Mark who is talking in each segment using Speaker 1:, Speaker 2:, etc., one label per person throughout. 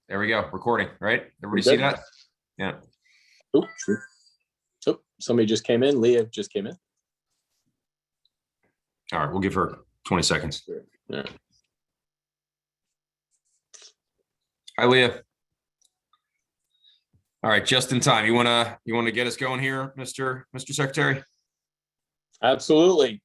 Speaker 1: There we go. Recording, right? Everybody see that? Yeah.
Speaker 2: Oh, somebody just came in. Leah just came in.
Speaker 1: All right, we'll give her 20 seconds.
Speaker 2: Yeah.
Speaker 1: Hi, Leah. All right, just in time. You wanna get us going here, Mr. Secretary?
Speaker 2: Absolutely.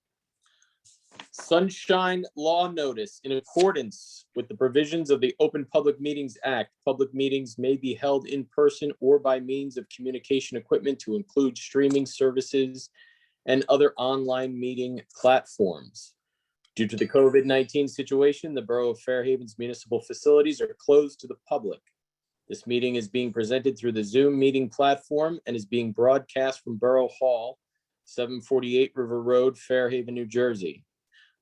Speaker 2: Sunshine Law Notice. In accordance with the provisions of the Open Public Meetings Act, public meetings may be held in person or by means of communication equipment to include streaming services and other online meeting platforms. Due to the COVID-19 situation, the Borough of Fairhaven's municipal facilities are closed to the public. This meeting is being presented through the Zoom meeting platform and is being broadcast from Borough Hall, 748 River Road, Fairhaven, New Jersey.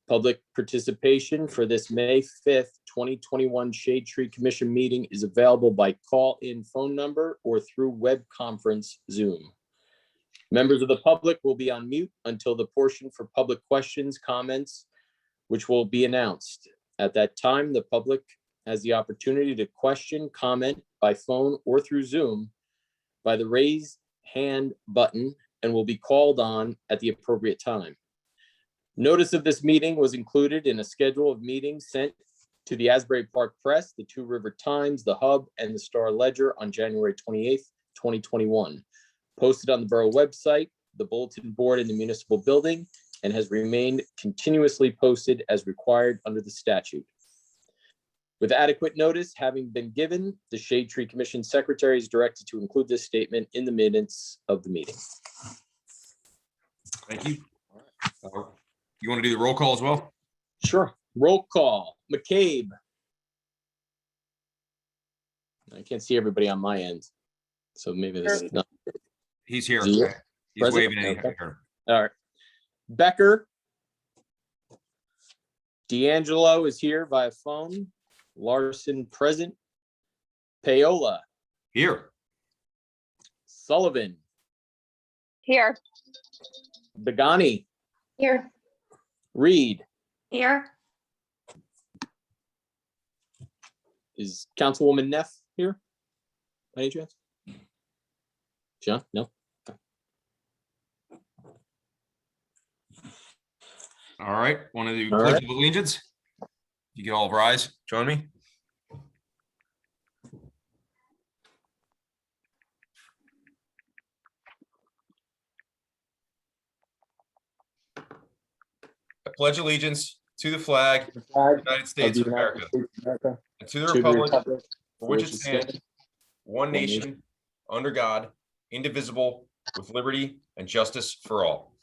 Speaker 2: Public participation for this May 5th, 2021 Shade Tree Commission meeting is available by call-in phone number or through web conference Zoom. Members of the public will be on mute until the portion for public questions, comments, which will be announced. At that time, the public has the opportunity to question, comment by phone or through Zoom by the raise hand button and will be called on at the appropriate time. Notice of this meeting was included in a schedule of meetings sent to the Asbury Park Press, the Two River Times, the Hub, and the Star Ledger on January 28th, 2021. Posted on the Borough website, the bulletin board in the municipal building, and has remained continuously posted as required under the statute. With adequate notice having been given, the Shade Tree Commission Secretary is directed to include this statement in the minutes of the meeting.
Speaker 1: Thank you. You want to do the roll call as well?
Speaker 2: Sure. Roll call. McCabe. I can't see everybody on my end, so maybe this is not.
Speaker 1: He's here.
Speaker 2: He's
Speaker 1: He's waving at
Speaker 2: Okay.
Speaker 1: you.
Speaker 2: All right. Becker. D'Angelo is here via phone. Larson present. Paola.
Speaker 1: Here.
Speaker 2: Sullivan.
Speaker 3: Here.
Speaker 2: Begani.
Speaker 3: Here.
Speaker 2: Reed.
Speaker 3: Here.
Speaker 2: Is Councilwoman Neff here? By any chance? John? No?
Speaker 1: All right. Want to do
Speaker 2: All
Speaker 1: Pledge
Speaker 2: right.
Speaker 1: of Allegiance? You can all rise. Join me. I pledge allegiance to the flag of the United States of America and to the republic for which it stands, one nation, under God, indivisible, with liberty and justice for all.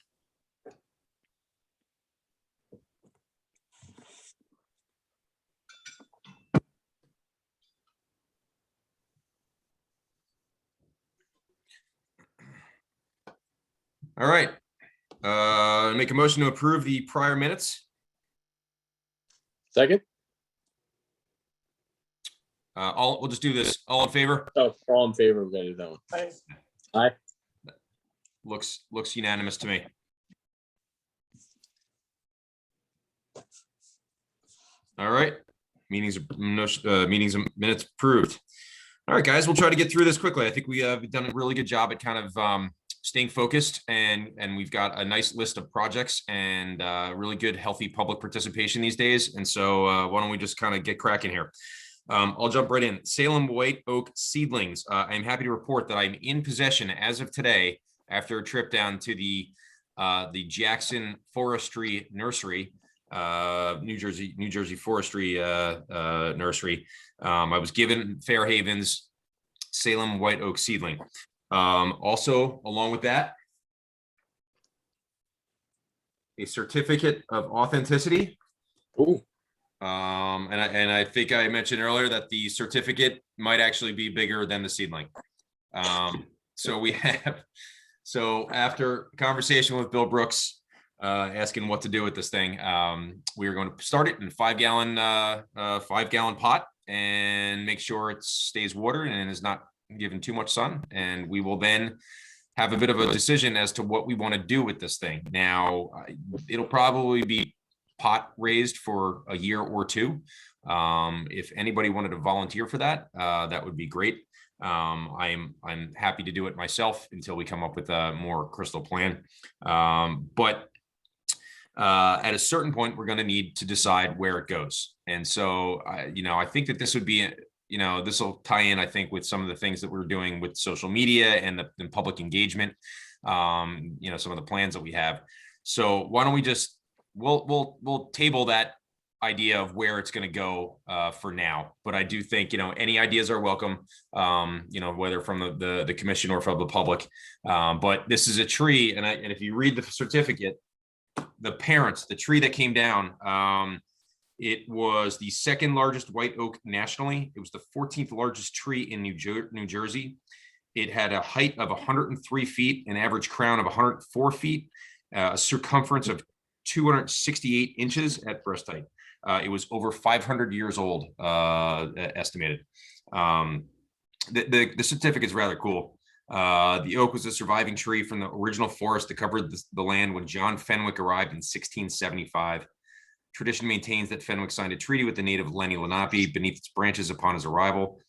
Speaker 1: All right. Make a motion to approve the prior minutes.
Speaker 2: Second?
Speaker 1: We'll just do this. All in favor?
Speaker 2: Oh, all in favor. We're gonna do that one. Aye.
Speaker 1: Looks unanimous to me. All right. Meetings and minutes approved. All right, guys, we'll try to get through this quickly. I think we've done a really good job at kind of staying focused, and we've got a nice list of projects and really good, healthy public participation these days. And so why don't we just kind of get cracking here? I'll jump right in. Salem White Oak seedlings. I'm happy to report that I'm in possession as of today after a trip down to the Jackson Forestry Nursery, New Jersey Forestry Nursery. I was given Fairhaven's Salem White Oak seedling. Also, along with that, a certificate of authenticity.
Speaker 2: Ooh.
Speaker 1: And I think I mentioned earlier that the certificate might actually be bigger than the seedling. So after a conversation with Bill Brooks, asking what to do with this thing, we are going to start it in a 5-gallon pot and make sure it stays watered and is not given too much sun. And we will then have a bit of a decision as to what we want to do with this thing. Now, it'll probably be pot raised for a year or two. If anybody wanted to volunteer for that, that would be great. I'm happy to do it myself until we come up with a more crystal plan. But at a certain point, we're going to need to decide where it goes. And so, I think that this would be, this will tie in, I think, with some of the things that we're doing with social media and the public engagement, some of the plans that we have. So why don't we just, we'll table that idea of where it's going to go for now. But I do think, any ideas are welcome, whether from the commission or from the public. But this is a tree. And if you read the certificate, the tree that came down, it was the second largest white oak nationally. It was the 14th largest tree in New Jersey. It had a height of 103 feet, an average crown of 104 feet, a circumference of 268 inches at breast height. It was over 500 years old, estimated. The certificate is rather cool. The oak was a surviving tree from the original forest that covered the land when John Fenwick arrived in 1675. Tradition maintains that Fenwick signed a treaty with the native Lenni Lenape beneath its branches upon his arrival.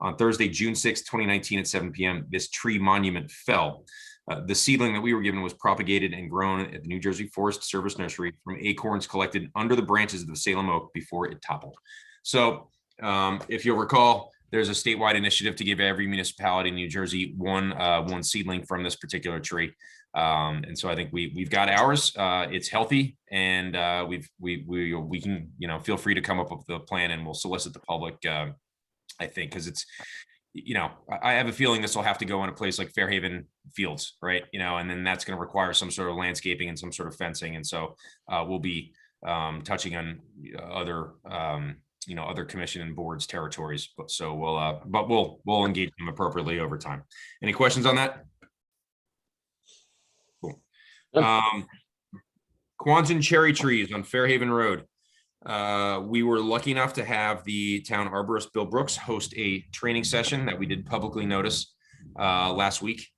Speaker 1: On Thursday, June 6, 2019 at 7 p.m., this tree monument fell. The seedling that we were given was propagated and grown at the New Jersey Forest Service Nursery from acorns collected under the branches of the Salem oak before it toppled. So if you'll recall, there's a statewide initiative to give every municipality in New Jersey one seedling from this particular tree. And so I think we've got ours. It's healthy, and we can, feel free to come up with the plan, and we'll solicit the public. I think because it's, I have a feeling this will have to go in a place like Fairhaven Fields, right? And then that's going to require some sort of landscaping and some sort of fencing. And so we'll be touching on other commission and boards territories. But so we'll engage them appropriately over time. Any questions on that? Cool. Quanzon cherry trees on Fairhaven Road. We were lucky enough to have the town arborist Bill Brooks host a training session that we did publicly notice last week.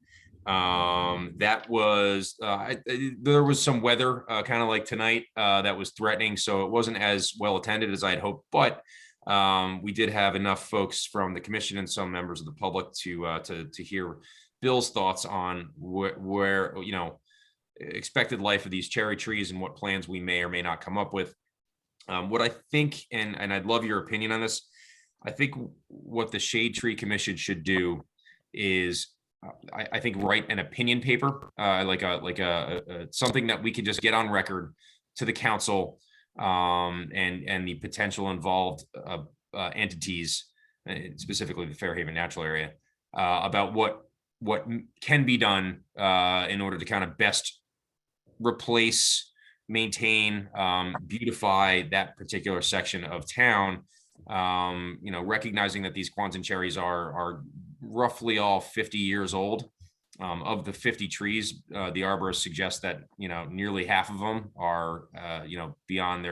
Speaker 1: That was there was some weather kind of like tonight that was threatening, so it wasn't as well attended as I'd hoped, but we did have enough folks from the commission and some members of the public to hear Bill's thoughts on where expected life of these cherry trees and what plans we may or may not come up with. What I think, and I'd love your opinion on this, I think what the Shade Tree Commission should do is, I think, write an opinion paper, like a something that we can just get on record to the council, and the potential involved entities, specifically the Fairhaven Natural Area, about what can be done in order to kind of best replace, maintain, beautify that particular section of town, recognizing that these Quanzon cherries are roughly all 50 years old. Of the 50 trees, the arborists suggest that nearly half of them are beyond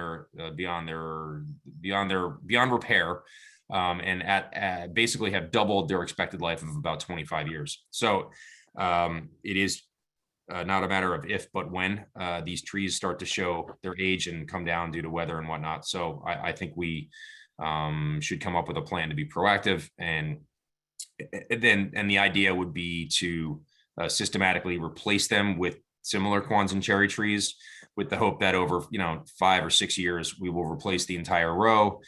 Speaker 1: repair, and at basically have doubled their expected life of about 25 years. So it is not a matter of if, but when these trees start to show their age and come down due to weather and whatnot. So I think we should come up with a plan to be proactive, and the idea would be to systematically replace them with similar Quanzon cherry trees, with the hope that over 5 or 6 years we will replace the entire row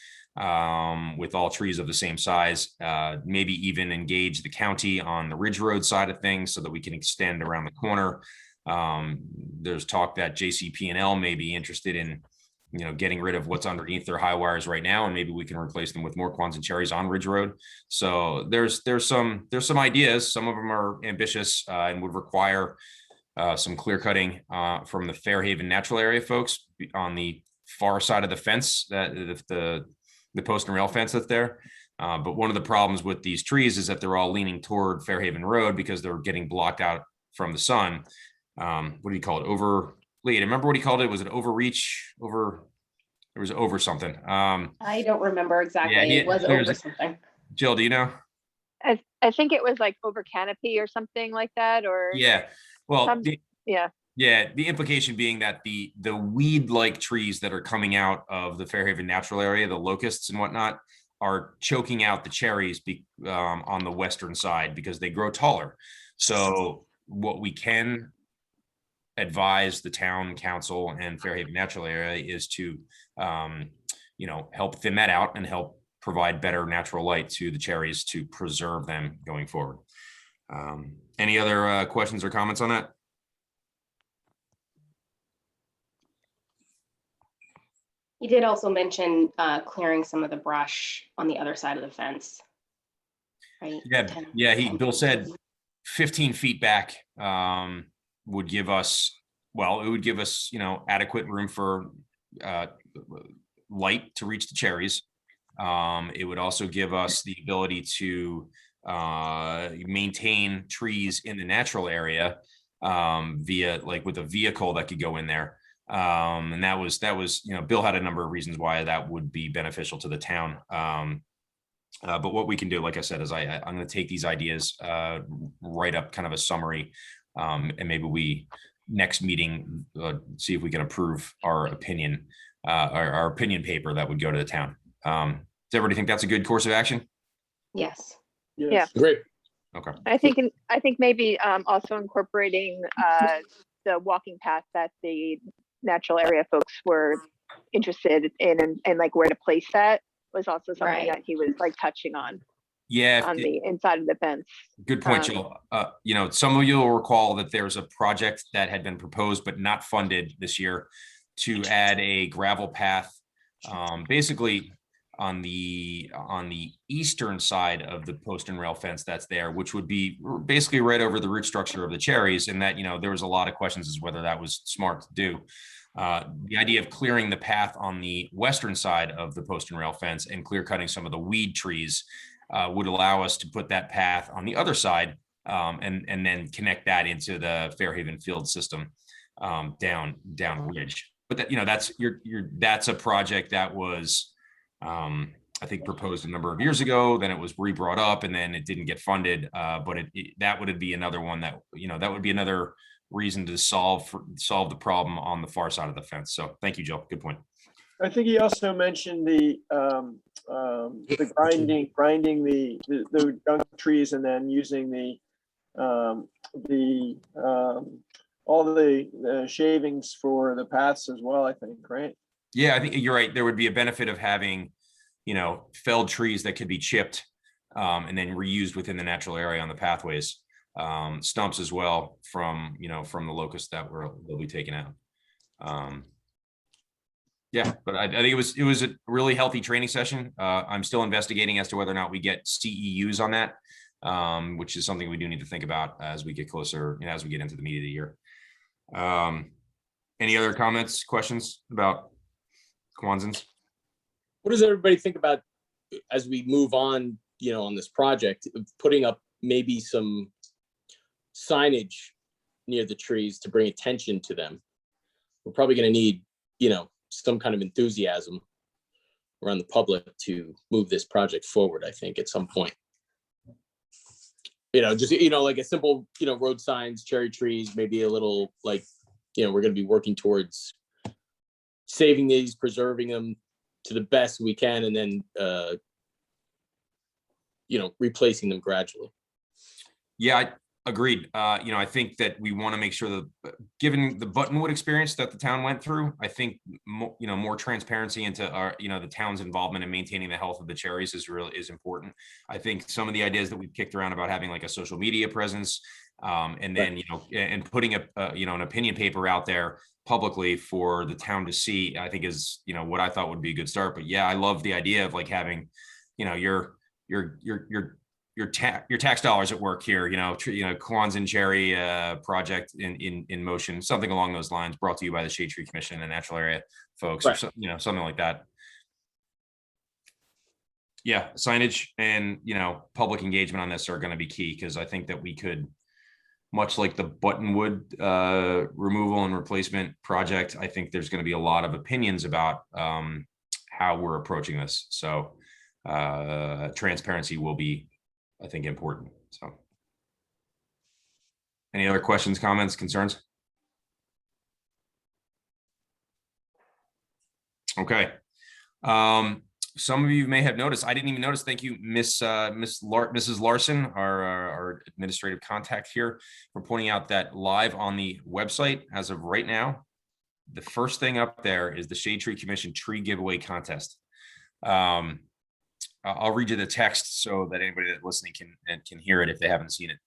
Speaker 1: with all trees of the same size, maybe even engage the county on the Ridge Road side of things so that we can extend around the corner. There's talk that JCP&L may be interested in getting rid of what's underneath their high wires right now, and maybe we can replace them with more Quanzon cherries on Ridge Road. So there's some ideas. Some of them are ambitious and would require some clear cutting from the Fairhaven Natural Area folks on the far side of the fence, that the post and rail fence that's there. But one of the problems with these trees is that they're all leaning toward Fairhaven Road because they're getting blocked out from the sun. What do you call it? Lee, remember what he called it? Was it overreach? It was over something.
Speaker 3: I don't remember exactly.
Speaker 1: Yeah,
Speaker 3: it was over something.
Speaker 1: Jill, do you know?
Speaker 4: I think it was like over canopy or something like that, or
Speaker 1: Yeah. Well,
Speaker 4: yeah.
Speaker 1: Yeah, the implication being that the weed-like trees that are coming out of the Fairhaven natural area, the locusts and whatnot, are choking out the cherries on the western side because they grow taller. So what we can advise the town council and Fairhaven natural area is to, help thin that out and help provide better natural light to the cherries to preserve them going forward. Any other questions or comments on that?
Speaker 3: You did also mention clearing some of the brush on the other side of the fence. Right?
Speaker 1: Yeah. Bill said 15 feet back would give us, it would give us, adequate room for light to reach the cherries. It would also give us the ability to maintain trees in the natural area via with a vehicle that could go in there. And that was, Bill had a number of reasons why that would be beneficial to the town. But what we can do, like I said, is I'm going to take these ideas, write up kind of a summary, and maybe we next meeting see if we can approve our opinion, our opinion paper that would go to the town. Does everybody think that's a good course of action?
Speaker 3: Yes.
Speaker 4: Yeah.
Speaker 2: Great.
Speaker 1: Okay.
Speaker 4: I think maybe also incorporating the walking path that the natural area folks were interested in and like where to place that was also something that he was like touching on.
Speaker 1: Yeah.
Speaker 4: On the inside of the fence.
Speaker 1: Good point, Jill. Some of you will recall that there's a project that had been proposed but not funded this year to add a gravel path, basically on the eastern side of the post and rail fence that's there, which would be basically right over the root structure of the cherries. And that, there was a lot of questions as whether that was smart to do. The idea of clearing the path on the western side of the post and rail fence and clear cutting some of the weed trees would allow us to put that path on the other side and then connect that into the Fairhaven field system down ridge. But that, that's a project that was I think proposed a number of years ago. Then it was re-brought up, and then it didn't get funded. But that would be another one that that would be another reason to solve the problem on the far side of the fence. So thank you, Jill. Good point.
Speaker 5: I think he also mentioned the grinding the young trees and then using all the shavings for the paths as well, I think, right?
Speaker 1: Yeah, I think you're right. There would be a benefit of having, felled trees that could be chipped and then reused within the natural area on the pathways. Stumps as well from the locusts that they'll be taken out. Yeah, but I think it was a really healthy training session. I'm still investigating as to whether or not we get CEUs on that, which is something we do need to think about as we get closer, as we get into the meat of the year. Any other comments, questions about Kwanzans?
Speaker 2: What does everybody think about as we move on, on this project, putting up maybe some signage near the trees to bring attention to them? We're probably going to need, some kind of enthusiasm around the public to move this project forward, I think, at some point. Just, like a simple, road signs, cherry trees, maybe a little like, we're going to be working towards saving these, preserving them to the best we can, and then, replacing them gradually.
Speaker 1: Yeah, I agreed. I think that we want to make sure that, given the Buttonwood experience that the town went through, I think more transparency into our, the town's involvement in maintaining the health of the cherries is important. I think some of the ideas that we've kicked around about having like a social media presence, and then and putting an opinion paper out there publicly for the town to see, I think is what I thought would be a good start. But yeah, I love the idea of like having your tax dollars at work here, Kwanzan cherry project in motion, something along those lines, brought to you by the Shade Tree Commission and the natural area folks, right. Or something like that. Yeah, signage and public engagement on this are going to be key, because I think that we could, much like the Buttonwood removal and replacement project, I think there's going to be a lot of opinions about how we're approaching this. So transparency will be, I think, important. So any other questions, comments, concerns? Okay. Some of you may have noticed, I didn't even notice. Thank you, Mrs. Larson, our administrative contact here, for pointing out that live on the website as of right now, the first thing up there is the Shade Tree Commission tree giveaway contest. I'll read you the text so that anybody that's listening can hear it if they haven't seen it.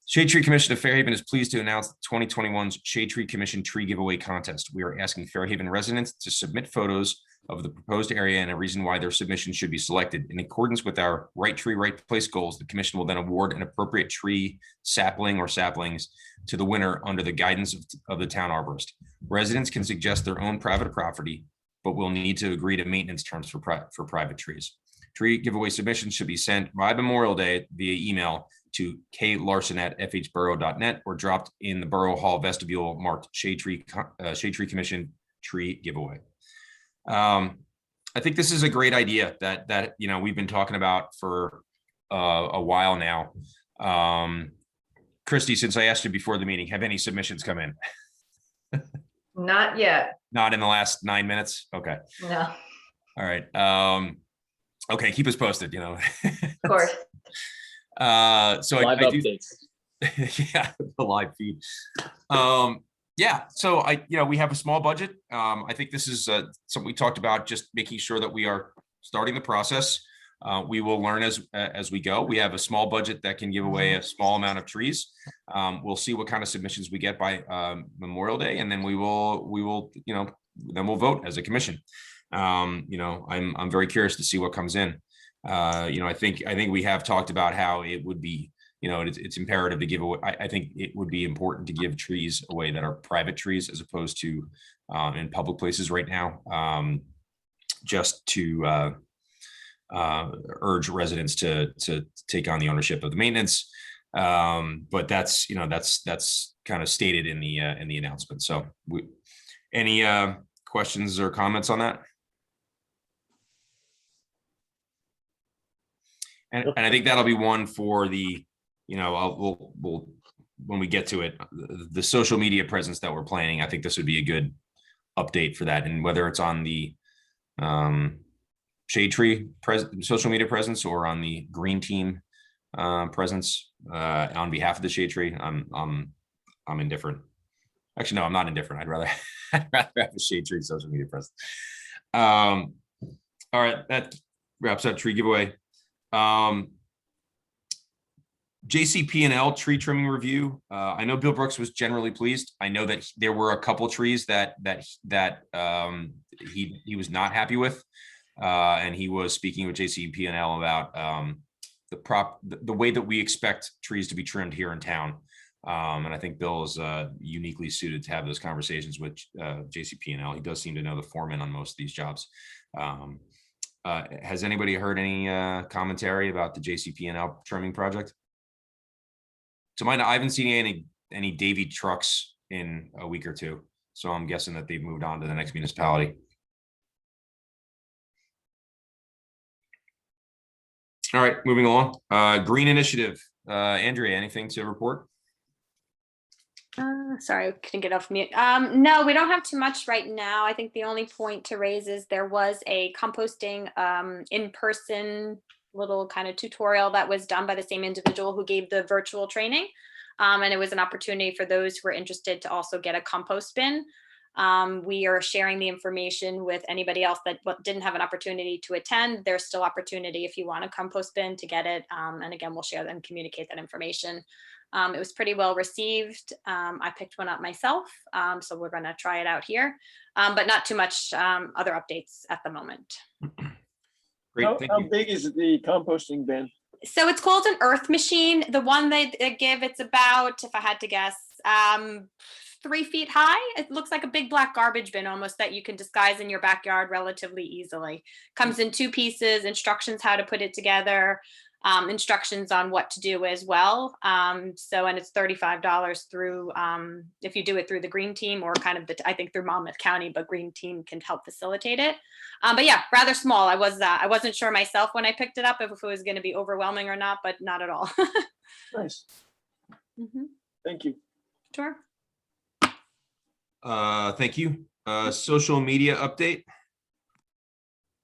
Speaker 1: Shade Tree Commission of Fairhaven is pleased to announce the 2021's Shade Tree Commission Tree Giveaway Contest. We are asking Fairhaven residents to submit photos of the proposed area and a reason why their submission should be selected. In accordance with our Right Tree, Right Place goals, the commission will then award an appropriate tree, sapling, or saplings to the winner under the guidance of the town arborist. Residents can suggest their own private property, but will need to agree to maintenance terms for private trees. Tree giveaway submissions should be sent by Memorial Day via email to klarson@fhborough.net or dropped in the Borough Hall vestibule marked Shade Tree Commission Tree Giveaway. I think this is a great idea that we've been talking about for a while now. Christy, since I asked you before the meeting, have any submissions come in?
Speaker 6: Not yet,
Speaker 1: Not in the last 9 minutes? Okay.
Speaker 6: no,
Speaker 1: All right. Okay, keep us posted,
Speaker 6: of course.
Speaker 1: So
Speaker 2: Live
Speaker 1: I do,
Speaker 2: updates.
Speaker 1: yeah, the live feed. Yeah, so we have a small budget. I think this is something we talked about, just making sure that we are starting the process. We will learn as we go. We have a small budget that can give away a small amount of trees. We'll see what kind of submissions we get by Memorial Day, and then we will then we'll vote as a commission. I'm very curious to see what comes in. I think we have talked about how it would be, it's imperative to give away. I think it would be important to give trees away that are private trees as opposed to in public places right now, just to urge residents to take on the ownership of the maintenance. But that's kind of stated in the announcement. So any questions or comments on that? And I think that'll be one for the, we'll when we get to it, the social media presence that we're planning. I think this would be a good update for that, and whether it's on the Shade Tree social media presence or on the Green Team presence on behalf of the Shade Tree, I'm indifferent. Actually, no, I'm not indifferent. I'd rather have a Shade Tree social media presence. All right, that wraps up tree giveaway. JCP&L tree trimming review. I know Bill Brooks was generally pleased. I know that there were a couple trees that he was not happy with, and he was speaking with JCP&L about the way that we expect trees to be trimmed here in town. And I think Bill is uniquely suited to have those conversations with JCP&L. He does seem to know the foreman on most of these jobs. Has anybody heard any commentary about the JCP&L trimming project? To mind, I haven't seen any Davy trucks in a week or two, so I'm guessing that they've moved on to the next municipality. All right, moving along. Green Initiative. Andrea, anything to report?
Speaker 7: Sorry, I couldn't get off mute. No, we don't have too much right now. I think the only point to raise is there was a composting in-person little kind of tutorial that was done by the same individual who gave the virtual training. And it was an opportunity for those who are interested to also get a compost bin. We are sharing the information with anybody else that didn't have an opportunity to attend. There's still opportunity if you want a compost bin to get it. And again, we'll share and communicate that information. It was pretty well received. I picked one up myself, so we're going to try it out here, but not too much other updates at the moment.
Speaker 1: Great, thank
Speaker 5: How
Speaker 1: you.
Speaker 5: big is the composting bin?
Speaker 7: So it's called an earth machine. The one they give, it's about, if I had to guess, 3 feet high. It looks like a big black garbage bin almost that you can disguise in your backyard relatively easily. Comes in 2 pieces, instructions how to put it together, instructions on what to do as well. And it's $35 through, if you do it through the Green Team or kind of I think through Monmouth County, but Green Team can help facilitate it. But yeah, rather small. I wasn't sure myself when I picked it up if it was going to be overwhelming or not, but not at all.
Speaker 5: Nice.
Speaker 7: Mm-hmm.
Speaker 5: Thank you.
Speaker 7: Sure.
Speaker 1: Thank you. Social media update.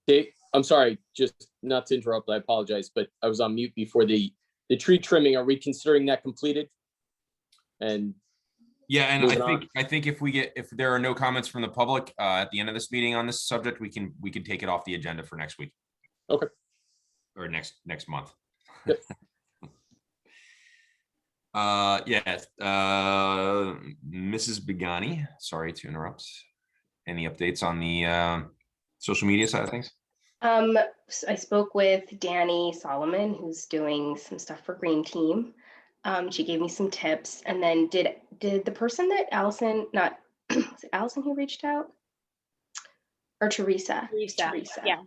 Speaker 2: Dave, I'm sorry, just not to interrupt, I apologize, but I was on mute before the tree trimming. Are we considering that completed? And
Speaker 1: Yeah, and
Speaker 2: moving on.
Speaker 1: I think if there are no comments from the public at the end of this meeting on this subject, we can take it off the agenda for next week.
Speaker 2: Okay.
Speaker 1: Or next month.
Speaker 2: Yep.
Speaker 1: Mrs. Begani, sorry to interrupt. Any updates on the social media side of things?
Speaker 3: I spoke with Danny Solomon, who's doing some stuff for Green Team. She gave me some tips, and then did the person that Allison, not was it Allison who reached out, or Teresa?
Speaker 7: Yeah.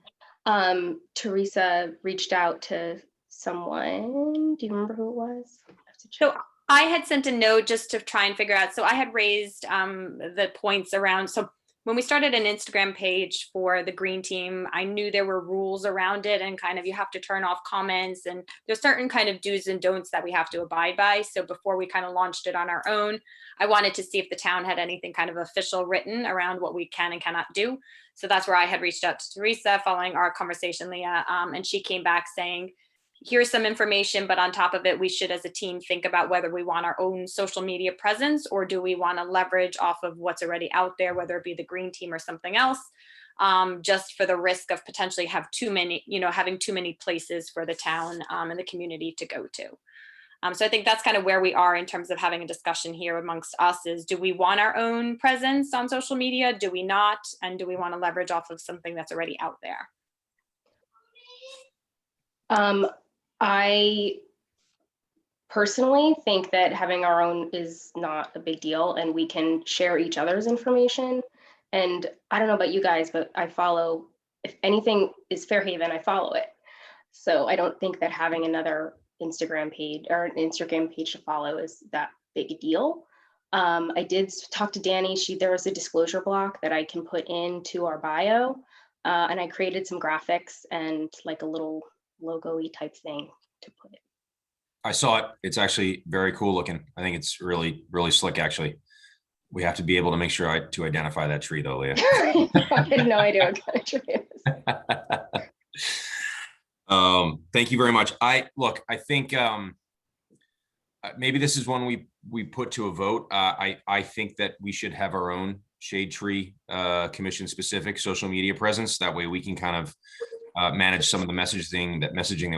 Speaker 3: Teresa reached out to someone. Do you remember who it was? I have to check.
Speaker 7: So I had sent a note just to try and figure out. So I had raised the points around. So when we started an Instagram page for the Green Team, I knew there were rules around it and kind of you have to turn off comments and there's certain kind of do's and don'ts that we have to abide by. So before we kind of launched it on our own, I wanted to see if the town had anything kind of official written around what we can and cannot do. So that's where I had reached out to Teresa following our conversation, Leah, and she came back saying, here's some information, but on top of it, we should as a team think about whether we want our own social media presence or do we want to leverage off of what's already out there, whether it be the Green Team or something else, just for the risk of potentially having too many places for the town and the community to go to. So I think that's kind of where we are in terms of having a discussion here amongst us is, do we want our own presence on social media? Do we not? And do we want to leverage off of something that's already out there?
Speaker 3: I personally think that having our own is not a big deal and we can share each other's information. And I don't know about you guys, but I follow, if anything is Fairhaven, I follow it. So I don't think that having another Instagram page or an Instagram page to follow is that big a deal. I did talk to Danny. There was a disclosure block that I can put into our bio. And I created some graphics and like a little logo-y type thing to put it.
Speaker 1: I saw it. It's actually very cool looking. I think it's really, really slick, actually. We have to be able to make sure to identify that tree though, Leah.
Speaker 3: I had no idea what kind of tree it was.
Speaker 1: Thank you very much. I think maybe this is one we put to a vote. I think that we should have our own shade tree commission specific social media presence. That way we can kind of manage some of the messaging that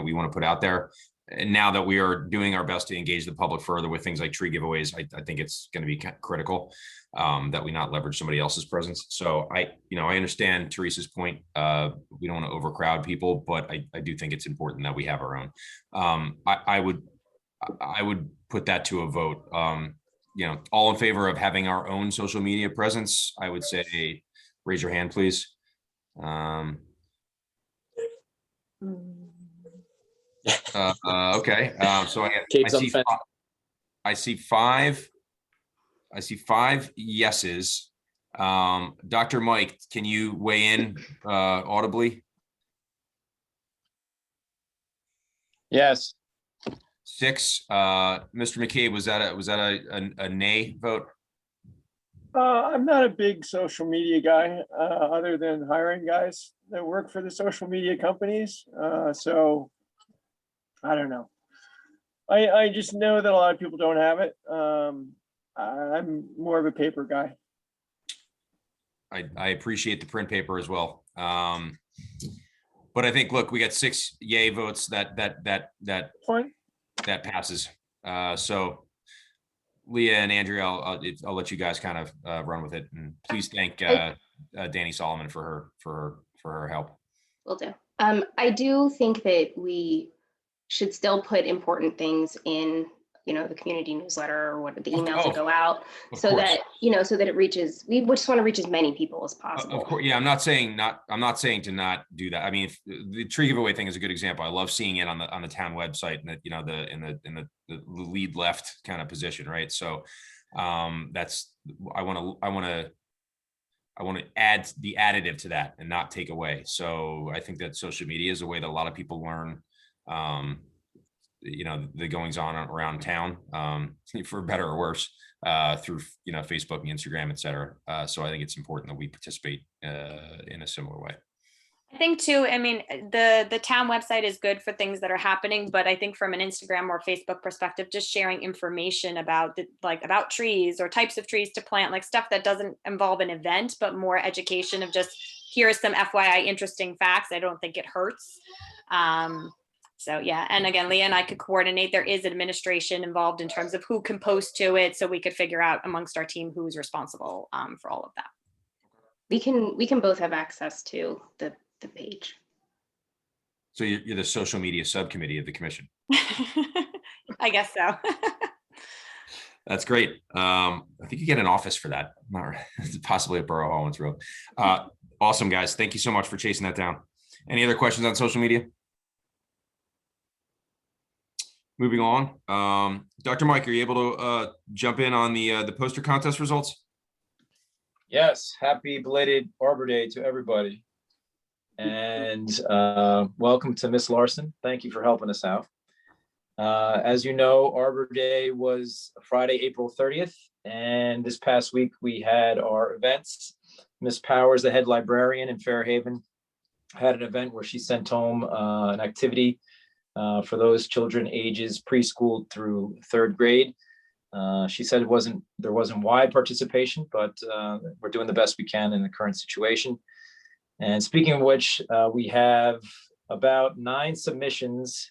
Speaker 1: we want to put out there. And now that we are doing our best to engage the public further with things like tree giveaways, I think it's going to be critical that we not leverage somebody else's presence. So I understand Teresa's point. We don't want to overcrowd people, but I do think it's important that we have our own. I would put that to a vote. All in favor of having our own social media presence, I would say, raise your hand, please. Okay. So I see five yeses. Dr. Mike, can you weigh in audibly?
Speaker 5: Yes.
Speaker 1: 6. Mr. McCabe, was that a nay vote?
Speaker 5: I'm not a big social media guy, other than hiring guys that work for the social media companies. So I don't know. I just know that a lot of people don't have it. I'm more of a paper guy.
Speaker 1: I appreciate the print paper as well. But I think, look, we got 6 yay votes that
Speaker 5: Fine.
Speaker 1: that passes. So Leah and Andrea, I'll let you guys kind of run with it, and please thank Danny Solomon for her help.
Speaker 3: Will do. I do think that we should still put important things in, the community newsletter or what the emails that go out, so that it reaches. We just want to reach as many people as possible.
Speaker 1: Of course, yeah. I'm not saying to not do that. I mean, the tree giveaway thing is a good example. I love seeing it on the town website, and in the lead left kind of position, right? So that's I want to add the additive to that and not take away. So I think that social media is a way that a lot of people learn the goings on around town, for better or worse, through Facebook and Instagram, et cetera. So I think it's important that we participate in a similar way.
Speaker 7: I think too, I mean, the town website is good for things that are happening, but I think from an Instagram or Facebook perspective, just sharing information about about trees or types of trees to plant, like stuff that doesn't involve an event, but more education of just, here's some FYI interesting facts. I don't think it hurts. So yeah, and again, Leah and I could coordinate. There is administration involved in terms of who can post to it, so we could figure out amongst our team who's responsible for all of that.
Speaker 3: We can both have access to the page.
Speaker 1: So you're the social media subcommittee of the commission.
Speaker 7: I guess so.
Speaker 1: That's great. I think you get an office for that. Possibly at Borough Hall once Road. Awesome, guys. Thank you so much for chasing that down. Any other questions on social media? Moving on. Dr. Mike, are you able to jump in on the poster contest results?
Speaker 8: Yes, happy belated Arbor Day to everybody. And welcome to Miss Larson. Thank you for helping us out. As you know, Arbor Day was Friday, April 30th. And this past week, we had our events. Miss Powers, the head librarian in Fairhaven, had an event where she sent home an activity for those children ages preschool through 3rd grade. She said there wasn't wide participation, but we're doing the best we can in the current situation. And speaking of which, we have about 9 submissions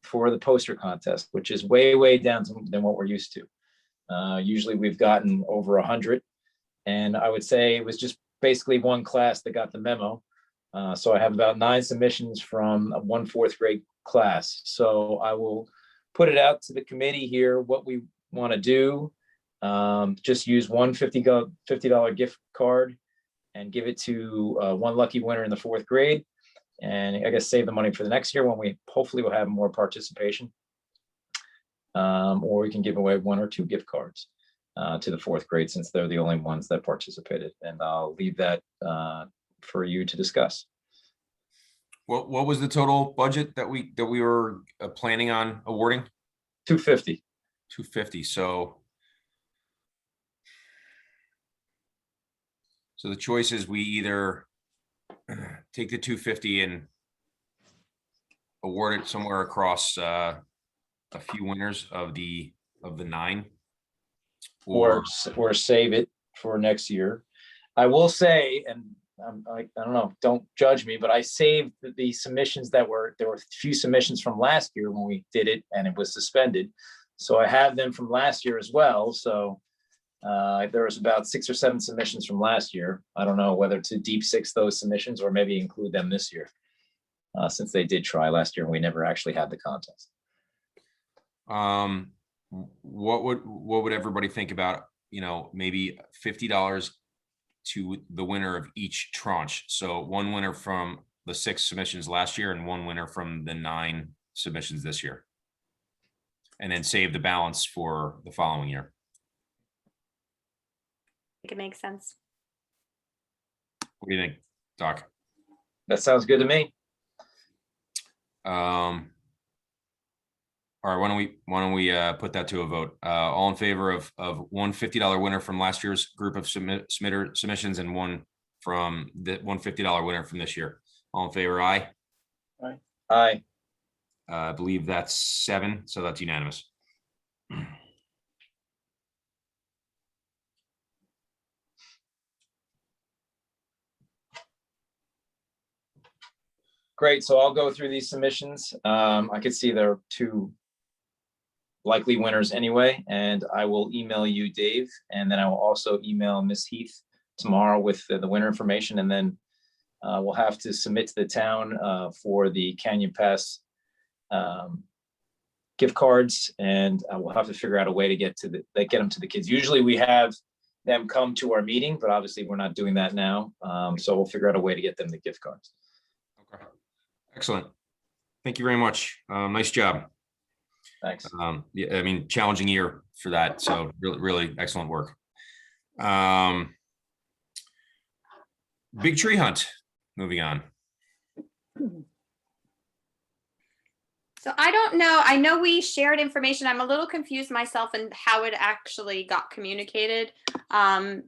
Speaker 8: for the poster contest, which is way down than what we're used to. Usually we've gotten over 100. And I would say it was just basically one class that got the memo. So I have about 9 submissions from one 4th grade class. So I will put it out to the committee here what we want to do. Just use one $50 gift card and give it to one lucky winner in the 4th grade. And I guess save the money for the next year when we hopefully will have more participation. Or we can give away 1 or 2 gift cards to the 4th grade, since they're the only ones that participated. And I'll leave that for you to discuss.
Speaker 1: What was the total budget that we were planning on awarding?
Speaker 8: $250.
Speaker 1: 250. So the choice is we either take the 250 and award it somewhere across a few winners of the 9,
Speaker 8: or save it for next year. I will say, and I don't know, don't judge me, but I saved the submissions there were a few submissions from last year when we did it and it was suspended. So I have them from last year as well. So there was about 6 or 7 submissions from last year. I don't know whether to deep six those submissions or maybe include them this year, since they did try last year and we never actually had the contest.
Speaker 1: What would everybody think about, maybe $50 to the winner of each tranche? So one winner from the 6 submissions last year and one winner from the 9 submissions this year, and then save the balance for the following year.
Speaker 7: I think it makes sense.
Speaker 1: What do you think, Doc?
Speaker 8: That sounds good to me.
Speaker 1: All right, why don't we put that to a vote? All in favor of one $50 winner from last year's group of submissions and one from the one $50 winner from this year. All in favor, aye.
Speaker 5: Aye.
Speaker 8: Aye.
Speaker 1: I believe that's 7, so that's unanimous.
Speaker 8: Great. So I'll go through these submissions. I could see there are 2 likely winners anyway, and I will email you, Dave, and then I will also email Miss Heath tomorrow with the winner information, and then we'll have to submit to the town for the Canyon Pass gift cards, and we'll have to figure out a way to get them to the kids. Usually we have them come to our meeting, but obviously we're not doing that now. So we'll figure out a way to get them the gift cards.
Speaker 1: Okay, excellent. Thank you very much. Nice job.
Speaker 8: Thanks.
Speaker 1: Yeah, I mean, challenging year for that. So really excellent work. Big tree hunt. Moving on.
Speaker 7: So I don't know. I know we shared information. I'm a little confused myself in how it actually got communicated.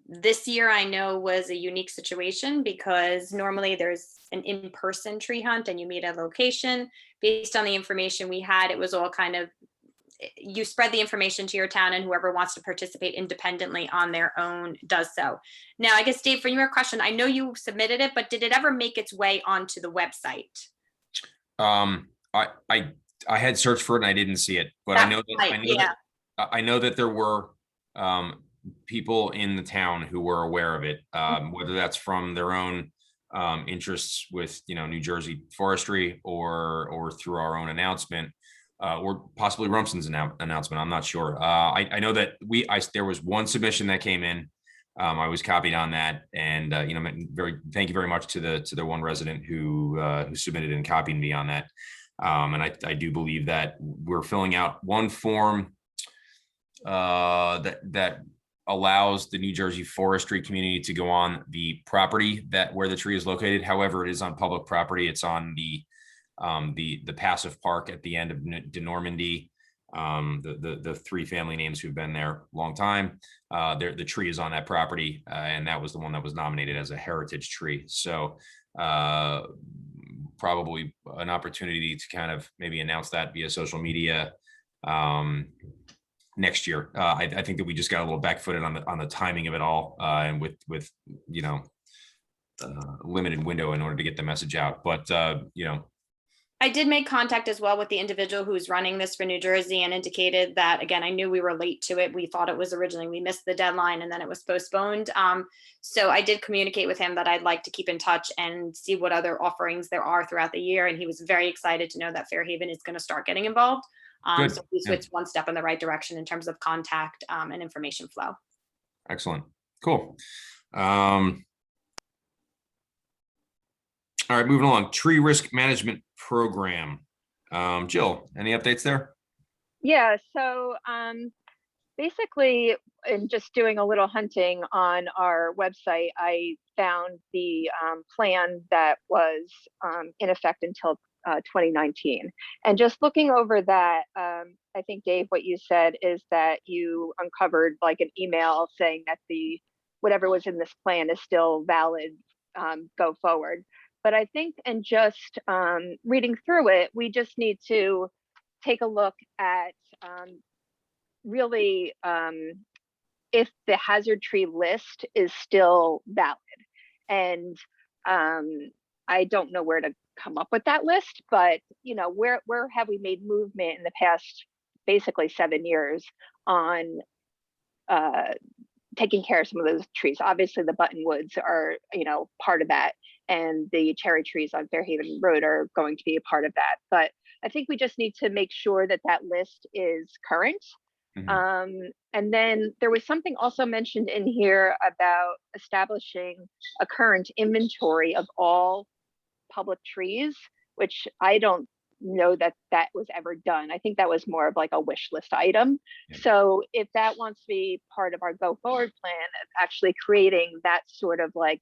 Speaker 7: This year I know was a unique situation because normally there's an in-person tree hunt and you meet at a location. Based on the information we had, it was all kind of, you spread the information to your town and whoever wants to participate independently on their own does so. Now, I guess, Dave, for your question, I know you submitted it, but did it ever make its way onto the website?
Speaker 1: I had searched for it and I didn't see it, but I know that I know that there were people in the town who were aware of it, whether that's from their own interests with New Jersey forestry or through our own announcement, or possibly Rumson's announcement. I'm not sure. I know that there was one submission that came in. I was copied on that, and thank you very much to the one resident who submitted and copied me on that. And I do believe that we're filling out one form that allows the New Jersey forestry community to go on the property where the tree is located. However, it is on public property. It's on the passive park at the end of De Normandy. The three family names who've been there a long time. The tree is on that property, and that was the one that was nominated as a heritage tree. So probably an opportunity to kind of maybe announce that via social media next year. I think that we just got a little back-footed on the timing of it all, and with limited window in order to get the message out. But
Speaker 7: I did make contact as well with the individual who's running this for New Jersey and indicated that, again, I knew we were late to it. We thought it was originally, we missed the deadline and then it was postponed. So I did communicate with him that I'd like to keep in touch and see what other offerings there are throughout the year. And he was very excited to know that Fairhaven is going to start getting involved.
Speaker 1: Good.
Speaker 7: So it's one step in the right direction in terms of contact and information flow.
Speaker 1: Excellent. Cool. All right, moving along. Tree risk management program. Jill, any updates there?
Speaker 4: Yeah, so basically, in just doing a little hunting on our website, I found the plan that was in effect until 2019. And just looking over that, I think, Dave, what you said is that you uncovered like an email saying that whatever was in this plan is still valid, go forward. But I think, and just reading through it, we just need to take a look at really if the hazard tree list is still valid. And I don't know where to come up with that list, but where have we made movement in the past basically 7 years on taking care of some of those trees? Obviously the buttonwoods are part of that, and the cherry trees on Fairhaven Road are going to be a part of that. But I think we just need to make sure that that list is current. Mm-hmm. And then there was something also mentioned in here about establishing a current inventory of all public trees, which I don't know that was ever done. I think that was more of like a wish list item. Yeah. So if that wants to be part of our go forward plan, actually creating that sort of like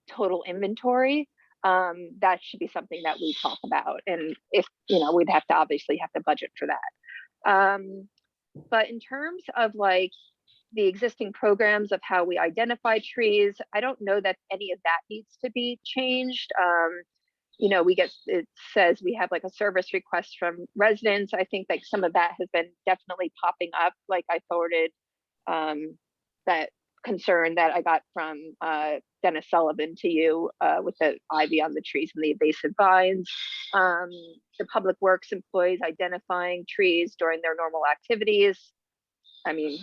Speaker 4: total inventory, that should be something that we talk about. And if we'd have to budget for that. But in terms of like the existing programs of how we identify trees, I don't know that any of that needs to be changed. It says we have like a service request from residents. I think like some of that has been definitely popping up. Like I forwarded that concern that I got from Dennis Sullivan to you with the ivy on the trees and the invasive vines. The public works employees identifying trees during their normal activities. I mean,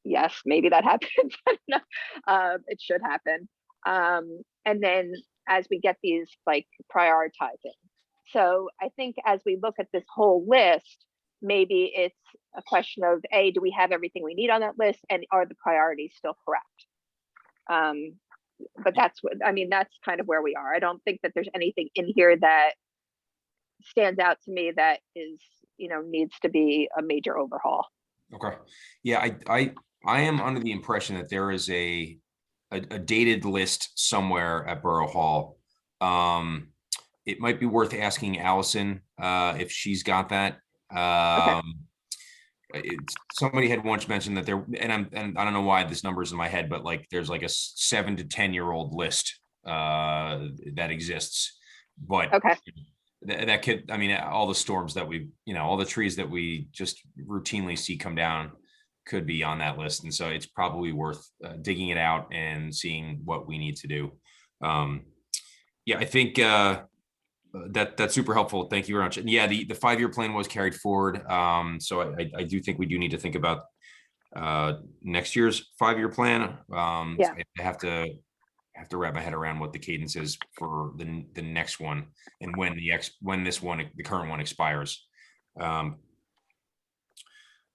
Speaker 4: yes, maybe that happens. It should happen. And then as we get these like prioritizing. So I think as we look at this whole list, maybe it's a question of do we have everything we need on that list, and are the priorities still correct? But that's kind of where we are. I don't think that there's anything in here that stands out to me that is, needs to be a major overhaul.
Speaker 1: Okay. Yeah, I am under the impression that there is a dated list somewhere at Borough Hall it might be worth asking Allison if she's got that. Somebody had once mentioned that there, and I don't know why this number is in my head, but like there's like a 7 to 10-year-old list that exists. But
Speaker 4: Okay.
Speaker 1: that could, I mean, all the storms that we, all the trees that we just routinely see come down could be on that list. And so it's probably worth digging it out and seeing what we need to do. Yeah, I think that's super helpful. Thank you very much. And yeah, the 5-year plan was carried forward. So I do think we do need to think about next year's 5-year plan.
Speaker 4: Yeah.
Speaker 1: I have to wrap my head around what the cadence is for the next one and when the current one expires.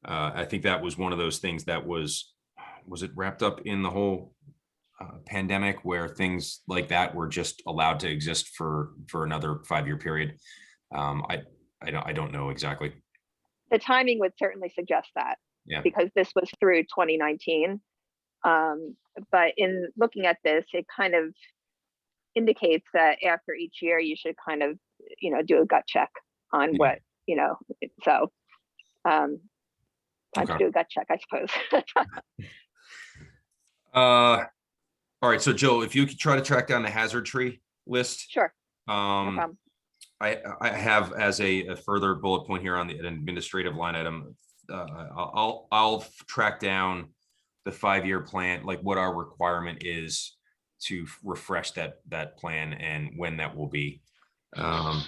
Speaker 1: I think that was one of those things that was it wrapped up in the whole pandemic where things like that were just allowed to exist for another 5-year period. I don't know exactly.
Speaker 4: The timing would certainly suggest that.
Speaker 1: Yeah.
Speaker 4: Because this was through 2019. But in looking at this, it kind of indicates that after each year, you should kind of, do a gut check on what, so time to do a gut check, I suppose.
Speaker 1: All right. So Jill, if you could try to track down the hazard tree list.
Speaker 4: Sure. No problem.
Speaker 1: I have as a further bullet point here on the administrative line item. I'll track down the 5-year plan, like what our requirement is to refresh that plan and when that will be. But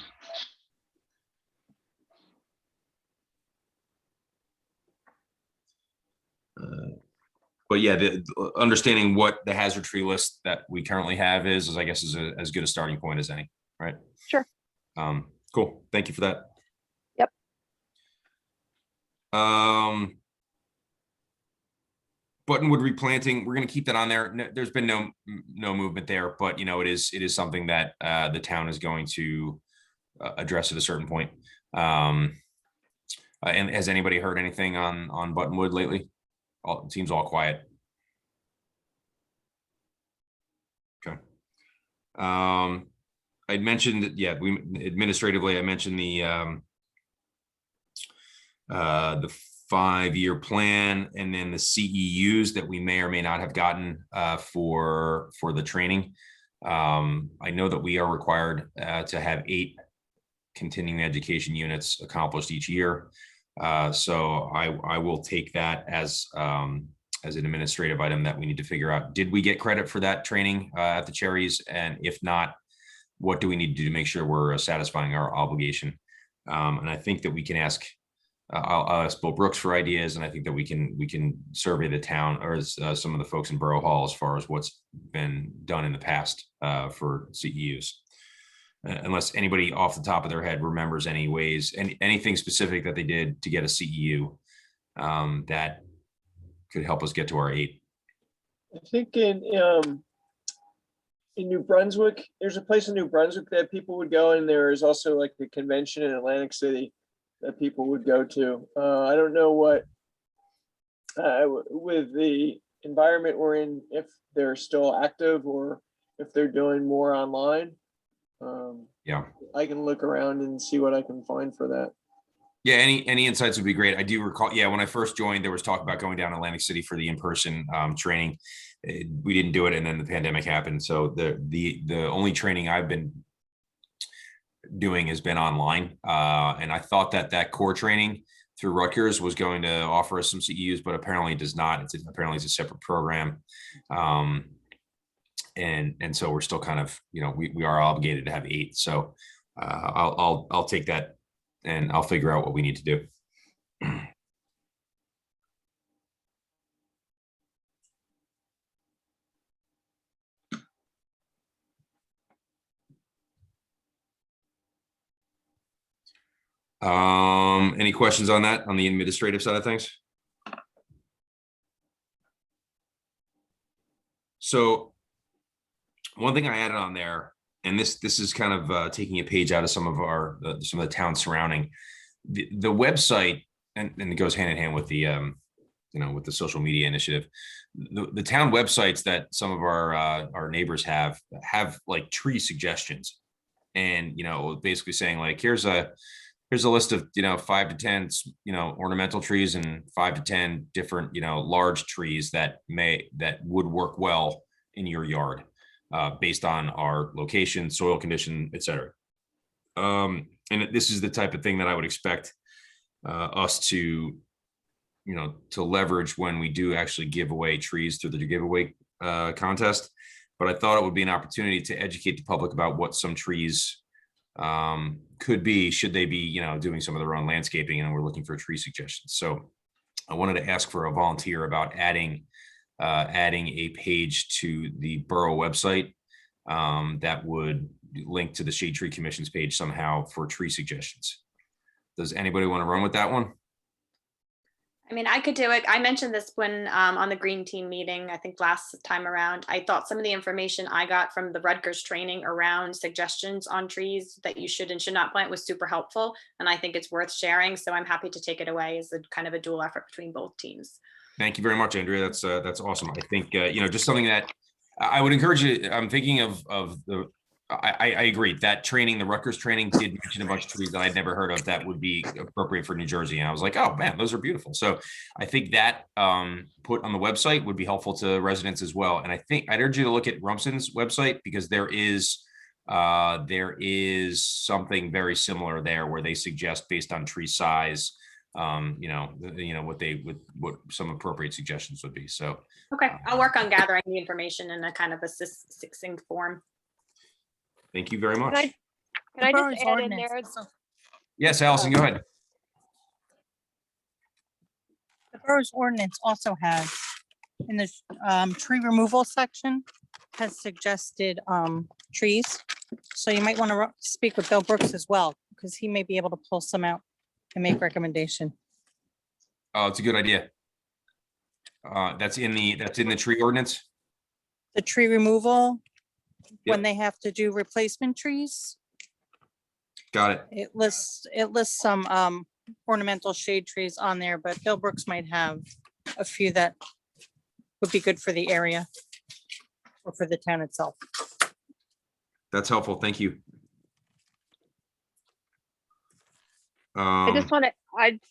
Speaker 1: yeah, the understanding what the hazard tree list that we currently have is I guess is as good a starting point as any, right?
Speaker 4: Sure.
Speaker 1: Cool. Thank you for that.
Speaker 4: Yep.
Speaker 1: Buttonwood replanting, we're going to keep that on there. There's been no movement there, but it is something that the town is going to address at a certain point. And has anybody heard anything on Buttonwood lately? It seems all quiet. Okay. I mentioned that, yeah, administratively, I mentioned the 5-year plan and then the CEUs that we may or may not have gotten for the training. I know that we are required to have 8 continuing education units accomplished each year. So I will take that as an administrative item that we need to figure out. Did we get credit for that training at the Cherries? And if not, what do we need to do to make sure we're satisfying our obligation? And I think that we can ask, I'll ask Bill Brooks for ideas, and I think that we can survey the town or some of the folks in Borough Hall as far as what's been done in the past for CEUs. Unless anybody off the top of their head remembers any ways, anything specific that they did to get a CEU that could help us get to our 8.
Speaker 5: I think in New Brunswick, there's a place in New Brunswick that people would go, and there is also like a convention in Atlantic City that people would go to. I don't know what with the environment we're in, if they're still active or if they're doing more online.
Speaker 1: Yeah,
Speaker 5: I can look around and see what I can find for that.
Speaker 1: Yeah, any insights would be great. I do recall, yeah, when I first joined, there was talk about going down to Atlantic City for the in-person training. We didn't do it, and then the pandemic happened. So the only training I've been doing has been online. And I thought that core training through Rutgers was going to offer us some CEUs, but apparently it does not. Apparently it's a separate program. And so we're still kind of, we are obligated to have 8. So I'll take that and I'll figure out what we need to do. Any questions on that, on the administrative side of things? So one thing I added on there, and this is kind of taking a page out of some of the towns surrounding the website, and it goes hand in hand with the with the social media initiative. The town websites that some of our neighbors have like tree suggestions, and, basically saying like, here's a list of, 5 to 10, ornamental trees and 5 to 10 different, large trees that would work well in your yard, based on our location, soil condition, et cetera. And this is the type of thing that I would expect us to, to leverage when we do actually give away trees through the giveaway contest. But I thought it would be an opportunity to educate the public about what some trees could be, should they be, doing some of their own landscaping, and we're looking for tree suggestions. So I wanted to ask for a volunteer about adding a page to the Borough website that would link to the Shade Tree Commission's page somehow for tree suggestions. Does anybody want to run with that one?
Speaker 7: I mean, I could do it. I mentioned this when on the Green Team meeting, I think last time around. I thought some of the information I got from the Rutgers training around suggestions on trees that you should and should not plant was super helpful. And I think it's worth sharing. So I'm happy to take it away as a kind of a dual effort between both teams.
Speaker 1: Thank you very much, Andrea. That's awesome. I think, just something that I would encourage you. I'm thinking of the, I agree that training, the Rutgers training, did mention a bunch of trees that I'd never heard of that would be appropriate for New Jersey. And I was like, oh man, those are beautiful. So I think that put on the website would be helpful to residents as well. And I think I'd urge you to look at Rumson's website, because there is something very similar there where they suggest based on tree size, what some appropriate suggestions would be. So
Speaker 7: Okay, I'll work on gathering the information in a kind of a succinct form.
Speaker 1: thank you very much.
Speaker 4: Can I just add in there?
Speaker 1: Yes, Allison, go ahead.
Speaker 9: The borough's ordinance also has, in the tree removal section, has suggested trees. So you might want to speak with Bill Brooks as well, because he may be able to pull some out and make recommendation.
Speaker 1: Oh, it's a good idea. That's in the tree ordinance.
Speaker 9: The tree removal, when they have to do replacement trees,
Speaker 1: Got it.
Speaker 9: it lists some ornamental shade trees on there, but Bill Brooks might have a few that would be good for the area or for the town itself.
Speaker 1: That's helpful. Thank you.
Speaker 4: I just want to,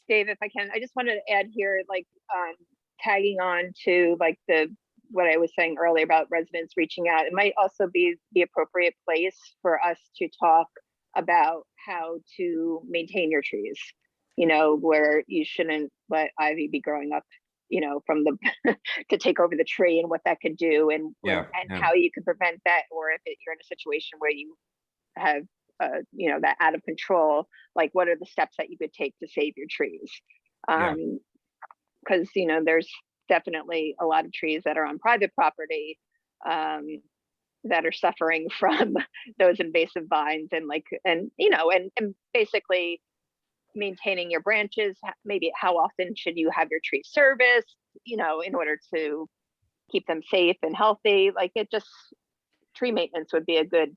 Speaker 4: Dave, if I can, I just wanted to add here, like, tagging on to like what I was saying earlier about residents reaching out. It might also be the appropriate place for us to talk about how to maintain your trees, where you shouldn't let ivy be growing up, from the to take over the tree, and what that could do, and how you can prevent that, or if you're in a situation where you have that out of control, like what are the steps that you could take to save your trees? Because there's definitely a lot of trees that are on private property that are suffering from those invasive vines, and basically maintaining your branches. Maybe how often should you have your trees serviced, in order to keep them safe and healthy? Like, tree maintenance would be a good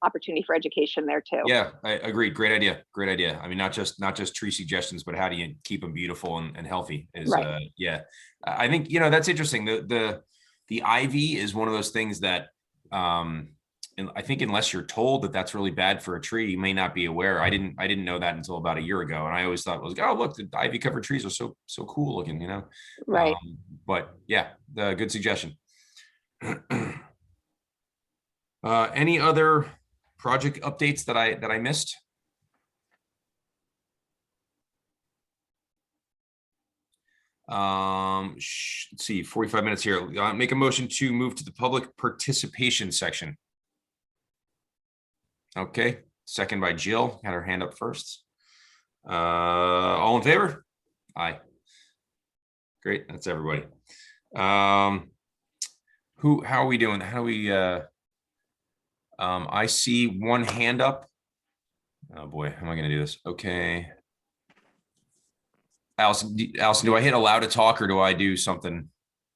Speaker 4: opportunity for education there too.
Speaker 1: Yeah, I agree. Great idea. Great idea. I mean, not just tree suggestions, but how do you keep them beautiful and healthy is,
Speaker 4: right.
Speaker 1: I think, that's interesting. The ivy is one of those things that, and I think unless you're told that that's really bad for a tree, you may not be aware. I didn't know that until about a year ago. And I always thought, oh, look, the ivy covered trees are so cool looking,
Speaker 4: Right.
Speaker 1: But yeah, good suggestion. Any other project updates that I missed? Let's see, 45 minutes here. Make a motion to move to the public participation section. Okay, second by Jill, had her hand up first. All in favor? Aye. Great, that's everybody. How are we doing? How do we, I see one hand up. Oh boy, how am I gonna do this? Okay. Allison, do I hit allow to talk, or do I do something?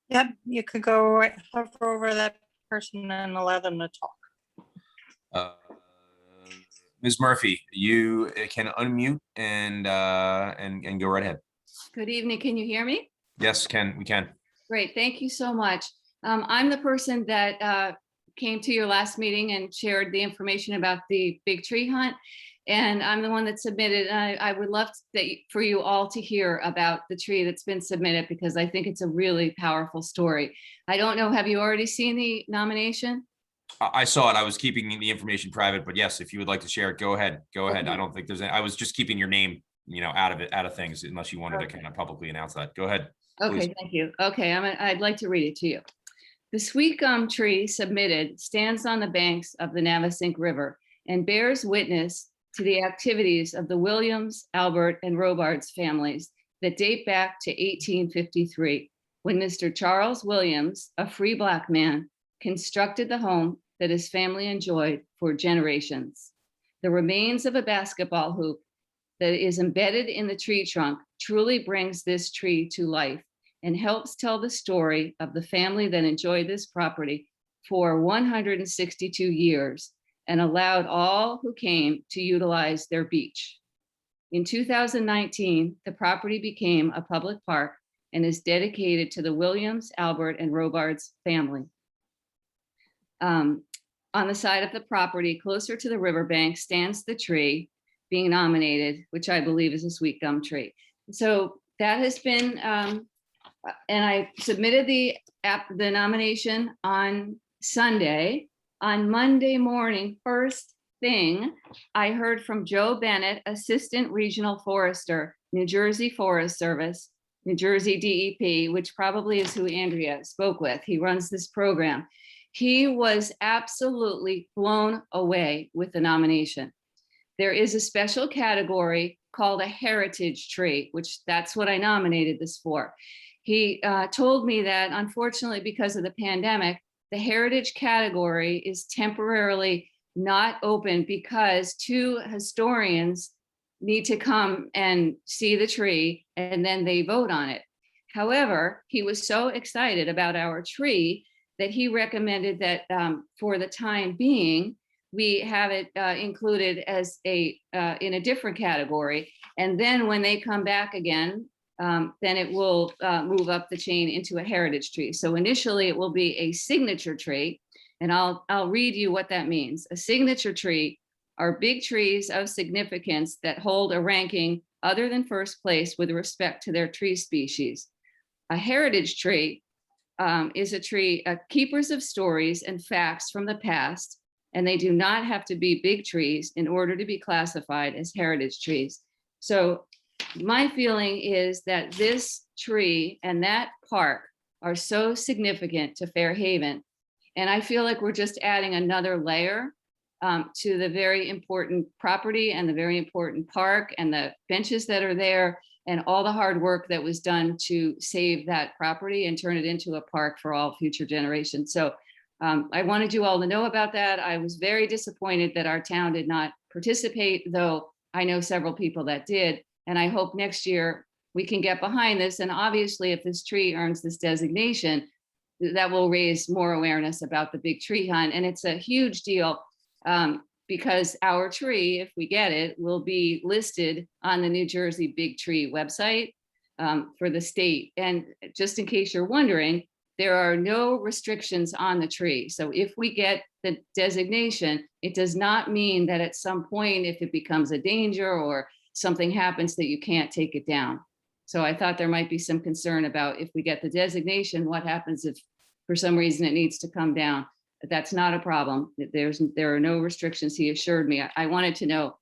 Speaker 9: Yep, you could go hover over that person and allow them to talk.
Speaker 1: Ms. Murphy, you can unmute and go right ahead.
Speaker 10: Good evening. Can you hear me?
Speaker 1: Yes, we can.
Speaker 10: Great. Thank you so much. I'm the person that came to your last meeting and shared the information about the big tree hunt. And I'm the one that submitted. And I would love for you all to hear about the tree that's been submitted, because I think it's a really powerful story. I don't know, have you already seen the nomination?
Speaker 1: I saw it. I was keeping the information private, but yes, if you would like to share it, go ahead. Go ahead. I don't think there's any, I was just keeping your name, out of things, unless you wanted to kind of publicly announce that. Go ahead.
Speaker 10: Okay,
Speaker 1: Please.
Speaker 10: thank you. Okay, I'd like to read it to you. The sweet gum tree submitted stands on the banks of the Navesink River and bears witness to the activities of the Williams, Albert, and Robards families that date back to 1853, when Mr. Charles Williams, a free Black man, constructed the home that his family enjoyed for generations. The remains of a basketball hoop that is embedded in the tree trunk truly brings this tree to life and helps tell the story of the family that enjoyed this property for 162 years and allowed all who came to utilize their beach. In 2019, the property became a public park and is dedicated to the Williams, Albert, and Robards family. On the side of the property, closer to the riverbank, stands the tree being nominated, which I believe is a sweet gum tree. So that has been, and I submitted the nomination on Sunday. On Monday morning, first thing, I heard from Joe Bennett, Assistant Regional Forester, New Jersey Forest Service, New Jersey DEP, which probably is who Andrea spoke with. He runs this program. He was absolutely blown away with the nomination. There is a special category called a heritage tree, which that's what I nominated this for. He told me that unfortunately, because of the pandemic, the heritage category is temporarily not open because 2 historians need to come and see the tree and then they vote on it. However, he was so excited about our tree that he recommended that for the time being, we have it included as in a different category. And then when they come back again, then it will move up the chain into a heritage tree. So initially it will be a signature tree, and I'll read you what that means. A signature tree are big trees of significance that hold a ranking other than first place with respect to their tree species. A heritage tree is a tree, keepers of stories and facts from the past, and they do not have to be big trees in order to be classified as heritage trees. So my feeling is that this tree and that park are so significant to Fairhaven. And I feel like we're just adding another layer to the very important property and the very important park and the benches that are there and all the hard work that was done to save that property and turn it into a park for all future generations. So I wanted you all to know about that. I was very disappointed that our town did not participate, though I know several people that did. And I hope next year we can get behind this. And obviously, if this tree earns this designation, that will raise more awareness about the big tree hunt. And it's a huge deal because our tree, if we get it, will be listed on the New Jersey Big Tree website for the state. And just in case you're wondering, there are no restrictions on the tree. So if we get the designation, it does not mean that at some point, if it becomes a danger or something happens, that you can't take it down. So I thought there might be some concern about if we get the designation, what happens if for some reason it needs to come down? That's not a problem. There are no restrictions, he assured me. I wanted to know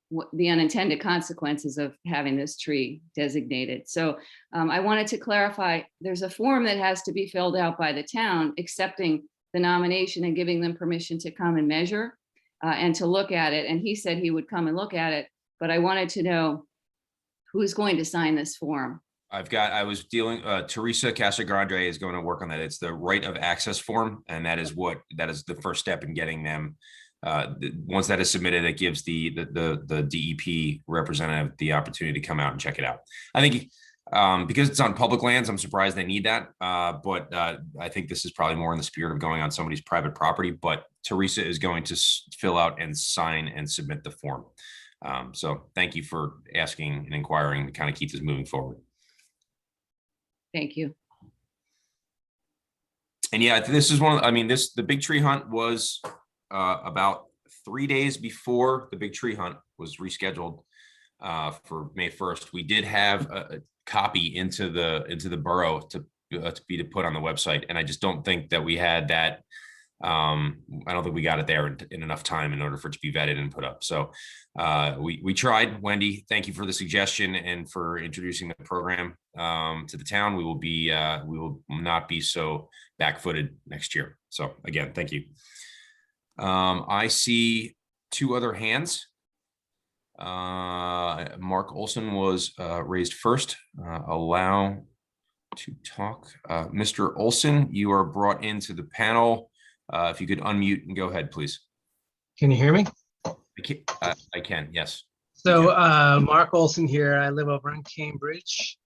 Speaker 10: what the unintended consequences of having this tree designated. So I wanted to clarify, there's a form that has to be filled out by the town accepting the nomination and giving them permission to come and measure and to look at it. And he said he would come and look at it, but I wanted to know who's going to sign this form.
Speaker 1: I was dealing, Teresa Casagrande is going to work on that. It's the right of access form. And that is the first step in getting them. Once that is submitted, it gives the DEP representative the opportunity to come out and check it out. I think because it's on public lands, I'm surprised they need that. But I think this is probably more in the spirit of going on somebody's private property. But Teresa is going to fill out and sign and submit the form. So thank you for asking and inquiring to kind of keep this moving forward.
Speaker 10: Thank you.
Speaker 1: And yeah, this is one of, I mean, the big tree hunt was about 3 days before the big tree hunt was rescheduled for May 1st. We did have a copy into the borough to be put on the website. And I just don't think that we had that. I don't think we got it there in enough time in order for it to be vetted and put up. So we tried. Wendy, thank you for the suggestion and for introducing the program to the town. We will not be so back-footed next year. So again, thank you. I see 2 other hands. Mark Olson was raised first. Allow to talk. Mr. Olson, you are brought into the panel. If you could unmute and go ahead, please.
Speaker 11: Can you hear me?
Speaker 1: I can, yes.
Speaker 11: So Mark Olson here. I live over in Cambridge.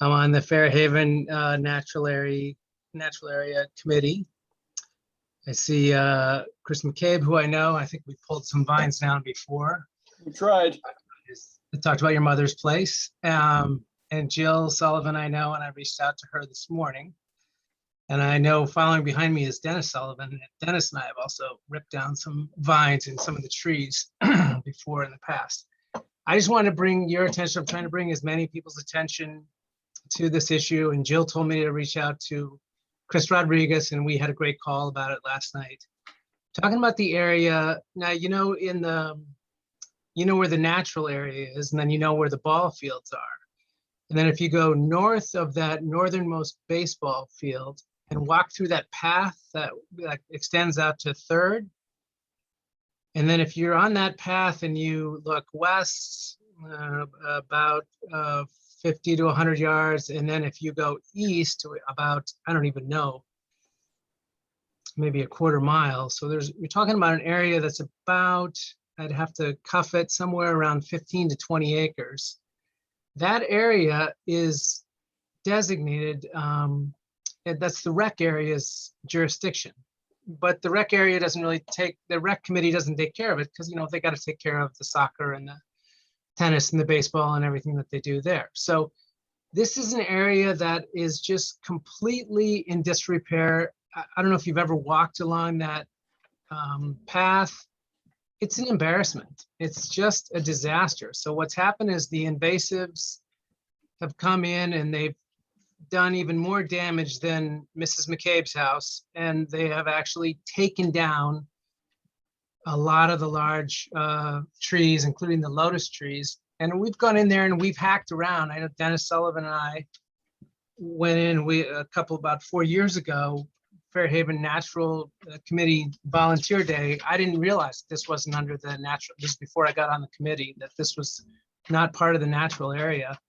Speaker 11: I'm on the Fairhaven Natural Area Committee. I see Chris McCabe, who I know. I think we pulled some vines down before.
Speaker 5: We tried.
Speaker 11: I talked about your mother's place. And Jill Sullivan, I know, and I reached out to her this morning. And I know following behind me is Dennis Sullivan. And Dennis and I have also ripped down some vines in some of the trees before in the past. I just wanted to bring your attention. I'm trying to bring as many people's attention to this issue. And Jill told me to reach out to Chris Rodriguez, and we had a great call about it last night. Talking about the area, now, you know where the natural area is, and then you know where the ball fields are. And then if you go north of that northernmost baseball field and walk through that path that extends out to 3rd, and then if you're on that path and you look west about 50 to 100 yards, and then if you go east to about, I don't even know, maybe a quarter mile. So you're talking about an area that's about, I'd have to cuff it, somewhere around 15 to 20 acres. That area is designated, that's the rec area's jurisdiction. But the rec area doesn't really the rec committee doesn't take care of it because, they got to take care of the soccer and the tennis and the baseball and everything that they do there. So this is an area that is just completely in disrepair. I don't know if you've ever walked along that path. It's an embarrassment. It's just a disaster. So what's happened is the invasives have come in and they've done even more damage than Mrs. McCabe's house. And they have actually taken down a lot of the large trees, including the lotus trees. And we've gone in there and we've hacked around. I know Dennis Sullivan and I went in, about 4 years ago, Fairhaven Natural Committee Volunteer Day. I didn't realize this wasn't under the natural, just before I got on the committee, that this was not part of the natural area.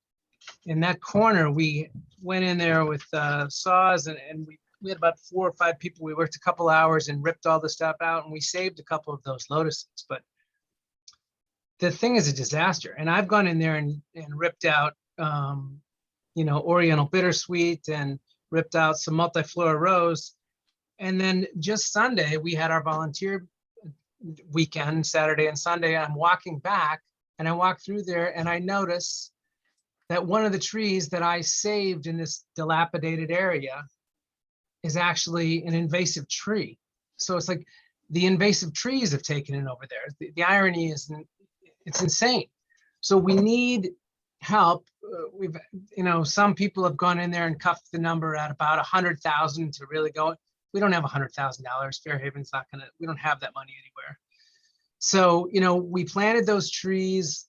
Speaker 11: In that corner, we went in there with saws and we had about 4 or 5 people. We worked a couple hours and ripped all the stuff out, and we saved a couple of those lotuses. But the thing is a disaster. And I've gone in there and ripped out, Oriental bittersweet and ripped out some multiflora rose. And then just Sunday, we had our volunteer weekend, Saturday and Sunday. I'm walking back and I walk through there and I notice that one of the trees that I saved in this dilapidated area is actually an invasive tree. So it's like the invasive trees have taken it over there. The irony is, it's insane. So we need help. We've, some people have gone in there and cuffed the number at about 100,000 to really go. We don't have $100,000. Fairhaven's not gonna, we don't have that money anywhere. So, we planted those trees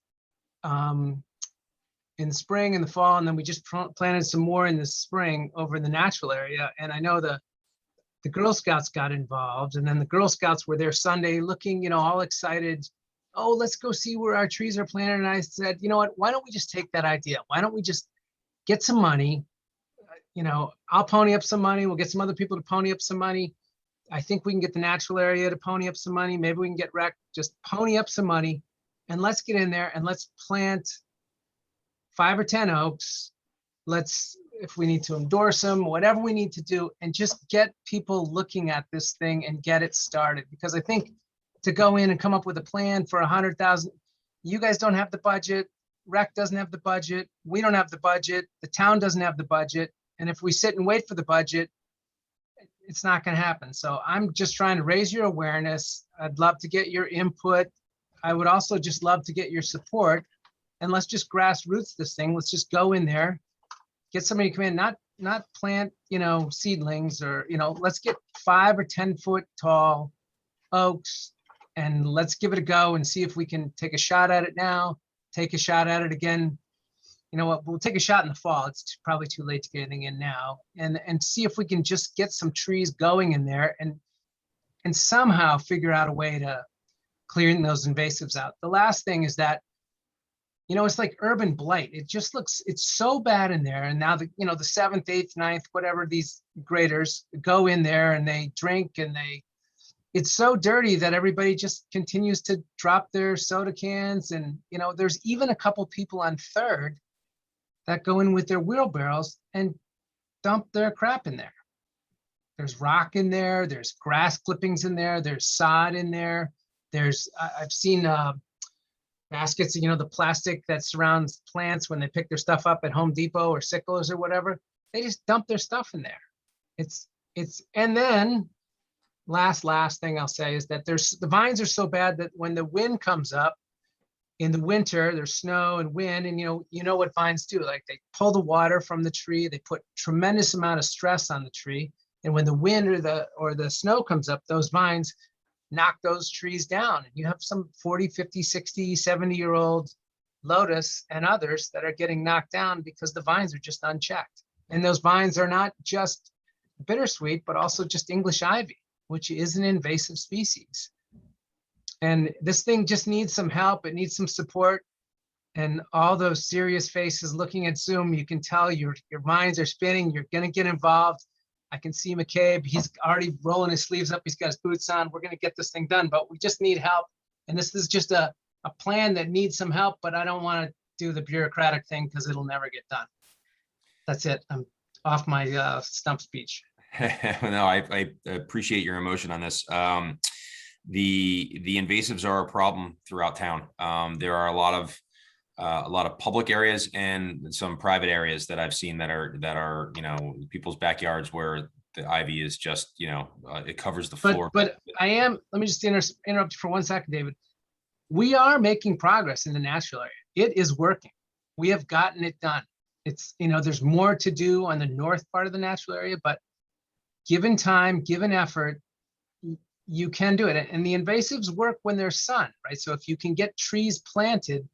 Speaker 11: in the spring and the fall, and then we just planted some more in the spring over in the natural area. And I know the Girl Scouts got involved, and then the Girl Scouts were there Sunday looking, all excited. Oh, let's go see where our trees are planted. And I said, you know what, why don't we just take that idea? Why don't we just get some money? I'll pony up some money. We'll get some other people to pony up some money. I think we can get the natural area to pony up some money. Maybe we can get rec, just pony up some money, and let's get in there and let's plant 5 or 10 oaks. Let's, if we need to endorse them, whatever we need to do, and just get people looking at this thing and get it started. Because I think to go in and come up with a plan for 100,000, you guys don't have the budget. Rec doesn't have the budget. We don't have the budget. The town doesn't have the budget. And if we sit and wait for the budget, it's not going to happen. So I'm just trying to raise your awareness. I'd love to get your input. I would also just love to get your support. And let's just grassroots this thing. Let's just go in there, get somebody to come in, not plant, seedlings or, let's get 5 or 10 foot tall oaks and let's give it a go and see if we can take a shot at it now, take a shot at it again. You know what, we'll take a shot in the fall. It's probably too late to get anything in now, and see if we can just get some trees going in there and somehow figure out a way to clearing those invasives out. The last thing is that, it's like urban blight. It just looks, it's so bad in there. And now the 7th, 8th, 9th, whatever, these graders go in there and they drink and it's so dirty that everybody just continues to drop their soda cans. And, there's even a couple people on 3rd that go in with their wheelbarrows and dump their crap in there. There's rock in there, there's grass clippings in there, there's sod in there. I've seen baskets, the plastic that surrounds plants when they pick their stuff up at Home Depot or Sickles or whatever, they just dump their stuff in there. And then last thing I'll say is that the vines are so bad that when the wind comes up in the winter, there's snow and wind, and you know what vines do, like they pull the water from the tree, they put tremendous amount of stress on the tree. And when the wind or the snow comes up, those vines knock those trees down. And you have some 40, 50, 60, 70-year-old lotus and others that are getting knocked down because the vines are just unchecked. And those vines are not just bittersweet, but also just English ivy, which is an invasive species. And this thing just needs some help. It needs some support. And all those serious faces looking at Zoom, you can tell your minds are spinning. You're going to get involved. I can see McCabe. He's already rolling his sleeves up. He's got his boots on. We're going to get this thing done, but we just need help. And this is just a plan that needs some help, but I don't want to do the bureaucratic thing because it'll never get done. That's it. I'm off my stump speech.
Speaker 1: No, I appreciate your emotion on this. The invasives are a problem throughout town. There are a lot of public areas and some private areas that I've seen that are people's backyards where the ivy is just it covers the floor.
Speaker 11: But let me just interrupt you for 1 second, David. We are making progress in the natural area. It is working. We have gotten it done. It's there's more to do on the north part of the natural area, but given time, given effort, you can do it. And the invasives work when there's sun, right? So if you can get trees planted,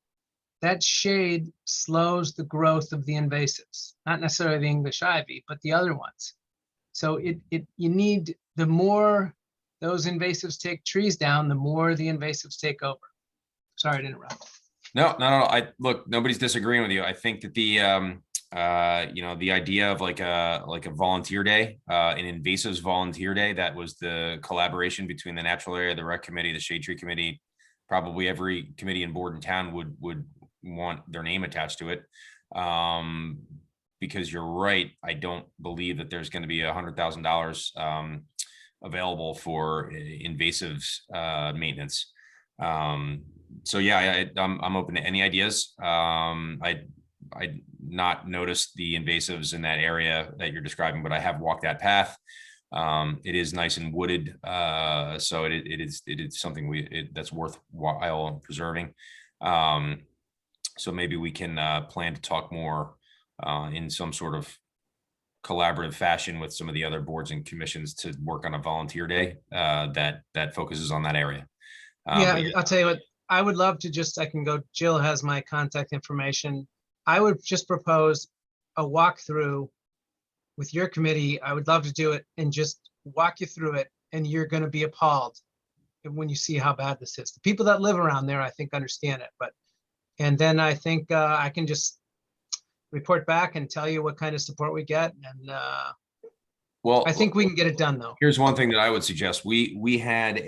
Speaker 11: that shade slows the growth of the invasives, not necessarily the English ivy, but the other ones. So you need, the more those invasives take trees down, the more the invasives take over. Sorry to interrupt.
Speaker 1: No. Look, nobody's disagreeing with you. I think that the idea of like a volunteer day, an invasives volunteer day, that was the collaboration between the natural area, the rec committee, the shade tree committee. Probably every committee and board in town would want their name attached to it. Because you're right, I don't believe that there's going to be $100,000 available for invasives maintenance. So yeah, I'm open to any ideas. I not noticed the invasives in that area that you're describing, but I have walked that path. It is nice and wooded, so it is something that's worthwhile preserving. So maybe we can plan to talk more in some sort of collaborative fashion with some of the other boards and commissions to work on a volunteer day that focuses on that area.
Speaker 11: Yeah, I'll tell you what, I would love to I can go, Jill has my contact information. I would just propose a walkthrough with your committee. I would love to do it and just walk you through it, and you're going to be appalled when you see how bad this is. The people that live around there, I think, understand it, and then I think I can just report back and tell you what kind of support we get. And
Speaker 1: well,
Speaker 11: I think we can get it done, though.
Speaker 1: Here's one thing that I would suggest. We had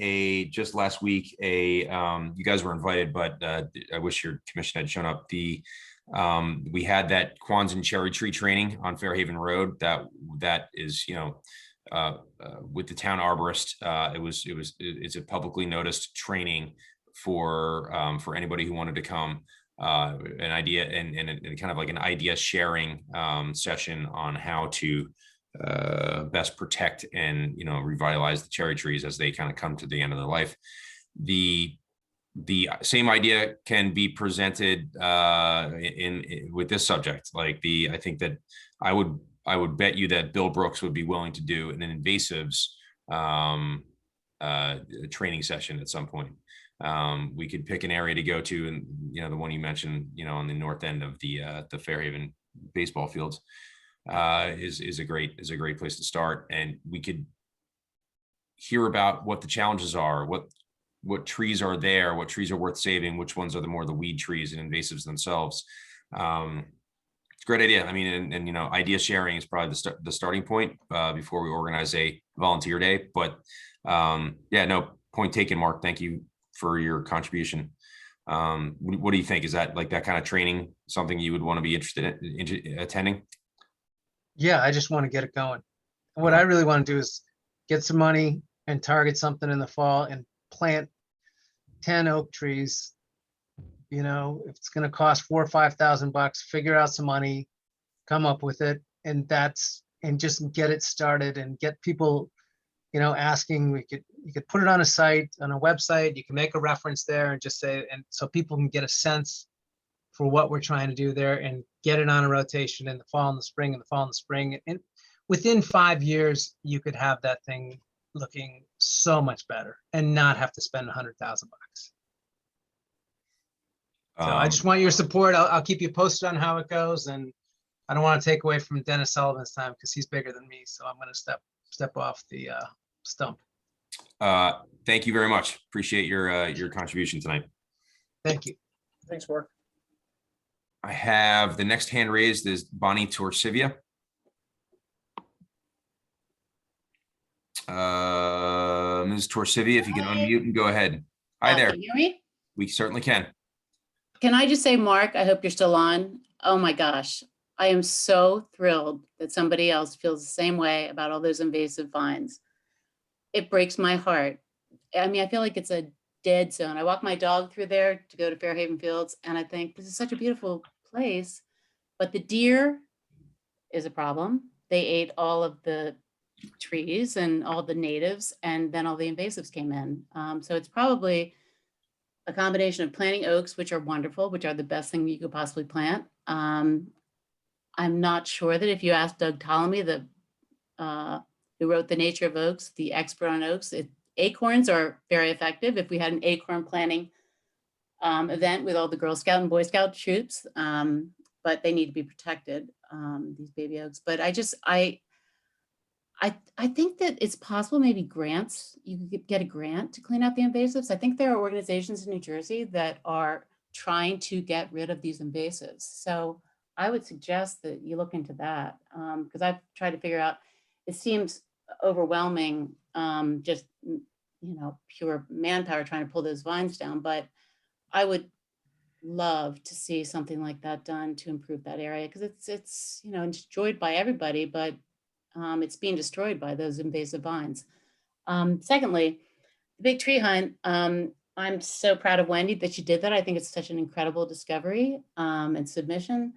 Speaker 1: just last week, you guys were invited, but I wish your commission had shown up. We had that Kwanzaa cherry tree training on Fairhaven Road. That is, with the town arborist. It's a publicly noticed training for anybody who wanted to come. An idea and kind of like an idea sharing session on how to best protect and, you know, revitalize the cherry trees as they kind of come to the end of their life. The same idea can be presented with this subject. Like I think that I would bet you that Bill Brooks would be willing to do an invasives training session at some point. We could pick an area to go to, and you know, the one you mentioned, you know, on the north end of the Fairhaven baseball fields is a great place to start, and we could hear about what the challenges are, what trees are there, what trees are worth saving, which ones are the weed trees and invasives themselves. It's a great idea. I mean, and you know, idea sharing is probably the starting point before we organize a volunteer day. But yeah, no, point taken, Mark. Thank you for your contribution. What do you think? Is that like that kind of training something you would want to be interested in attending?
Speaker 11: Yeah, I just want to get it going. What I really want to do is get some money and target something in the fall and plant 10 oak trees. You know, if it's going to cost $4,000 or $5,000, figure out some money, come up with it, and just get it started and get people, you know, asking. You could put it on a site, on a website. You can make a reference there and just say, and so people can get a sense for what we're trying to do there and get it on a rotation in the fall and the spring, and the fall and the spring. And within 5 years, you could have that thing looking so much better and not have to spend $100,000. So I just want your support. I'll keep you posted on how it goes, and I don't want to take away from Dennis Sullivan's time because he's bigger than me. So I'm going to step off the stump.
Speaker 1: Thank you very much. Appreciate your contribution tonight.
Speaker 11: Thank you.
Speaker 5: Thanks, Mark.
Speaker 1: I have the next hand raised is Bonnie Torsivia. Ms. Torsivia, if you can unmute and go ahead. Hi there.
Speaker 12: Can you hear me?
Speaker 1: We certainly can.
Speaker 12: Can I just say, Mark, I hope you're still on. Oh my gosh, I am so thrilled that somebody else feels the same way about all those invasive vines. It breaks my heart. I mean, I feel like it's a dead zone. I walk my dog through there to go to Fairhaven Fields, and I think this is such a beautiful place, but the deer is a problem. They ate all of the trees and all the natives, and then all the invasives came in. So it's probably a combination of planting oaks, which are wonderful, which are the best thing you could possibly plant. I'm not sure that if you ask Doug Ptolemy, who wrote The Nature of Oaks, the expert on oaks, acorns are very effective. If we had an acorn planting event with all the Girl Scout and Boy Scout troops, but they need to be protected, these baby oaks. But I think that it's possible, maybe grants, you could get a grant to clean out the invasives. I think there are organizations in New Jersey that are trying to get rid of these invasives. So I would suggest that you look into that, because I've tried to figure out, it seems overwhelming, just, you know, pure manpower trying to pull those vines down. But I would love to see something like that done to improve that area, because it's you know, enjoyed by everybody, but it's being destroyed by those invasive vines. Secondly, the big tree hunt. I'm so proud of Wendy that she did that. I think it's such an incredible discovery and submission.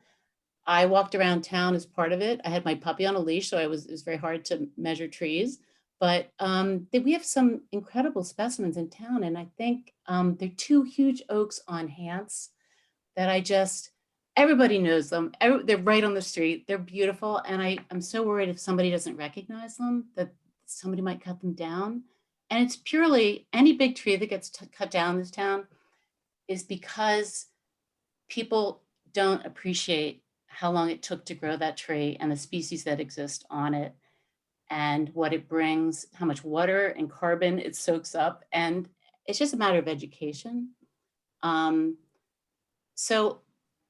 Speaker 12: I walked around town as part of it. I had my puppy on a leash, so it was very hard to measure trees. But we have some incredible specimens in town, and I think there are 2 huge oaks on Hance that everybody knows them. They're right on the street. They're beautiful. And I'm so worried if somebody doesn't recognize them, that somebody might cut them down. And it's purely, any big tree that gets cut down in this town is because people don't appreciate how long it took to grow that tree and the species that exist on it and what it brings, how much water and carbon it soaks up. And it's just a matter of education. So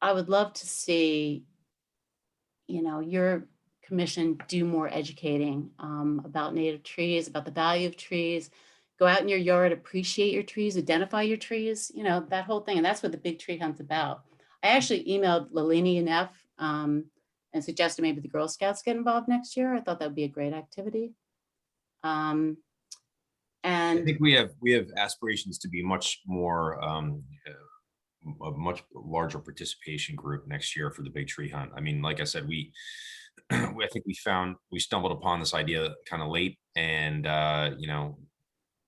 Speaker 12: I would love to see, you know, your commission do more educating about native trees, about the value of trees. Go out in your yard, appreciate your trees, identify your trees, you know, that whole thing. And that's what the big tree hunt's about. I actually emailed Lalini and F and suggested maybe the Girl Scouts get involved next year. I thought that would be a great activity. And
Speaker 1: I think we have aspirations to be much more a much larger participation group next year for the big tree hunt. I mean, like I said, we I think we stumbled upon this idea kind of late, and you know,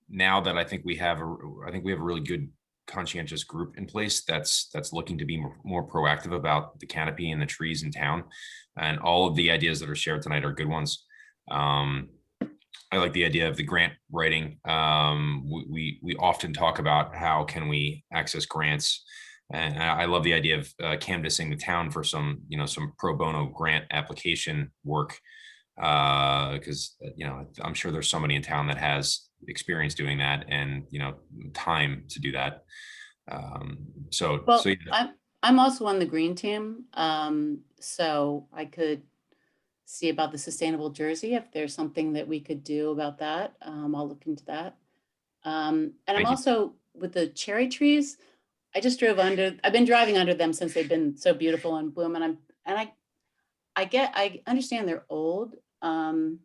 Speaker 1: now that I think we have a really good conscientious group in place that's looking to be more proactive about the canopy and the trees in town, and all of the ideas that are shared tonight are good ones. I like the idea of the grant writing. We often talk about how can we access grants, and I love the idea of canvassing the town for some pro bono grant application work, because I'm sure there's somebody in town that has experience doing that and time to do that.
Speaker 12: Well,
Speaker 1: Yeah.
Speaker 12: I'm also on the green team, so I could see about the sustainable jersey if there's something that we could do about that. I'll look into that. And I'm
Speaker 1: Thank you.
Speaker 12: also with the cherry trees. I just drove under. I've been driving under them since they've been so beautiful and bloom. And I understand they're old. I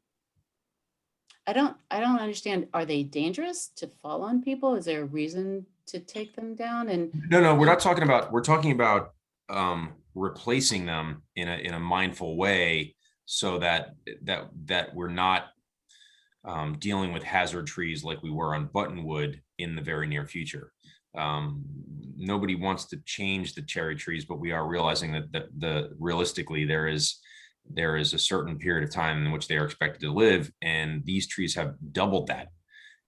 Speaker 12: don't understand. Are they dangerous to fall on people? Is there a reason to take them down? And
Speaker 1: No, we're not talking about. We're talking about replacing them in a mindful way, so that we're not dealing with hazard trees like we were on Buttonwood in the very near future. Nobody wants to change the cherry trees, but we are realizing that realistically there is a certain period of time in which they are expected to live, and these trees have doubled that.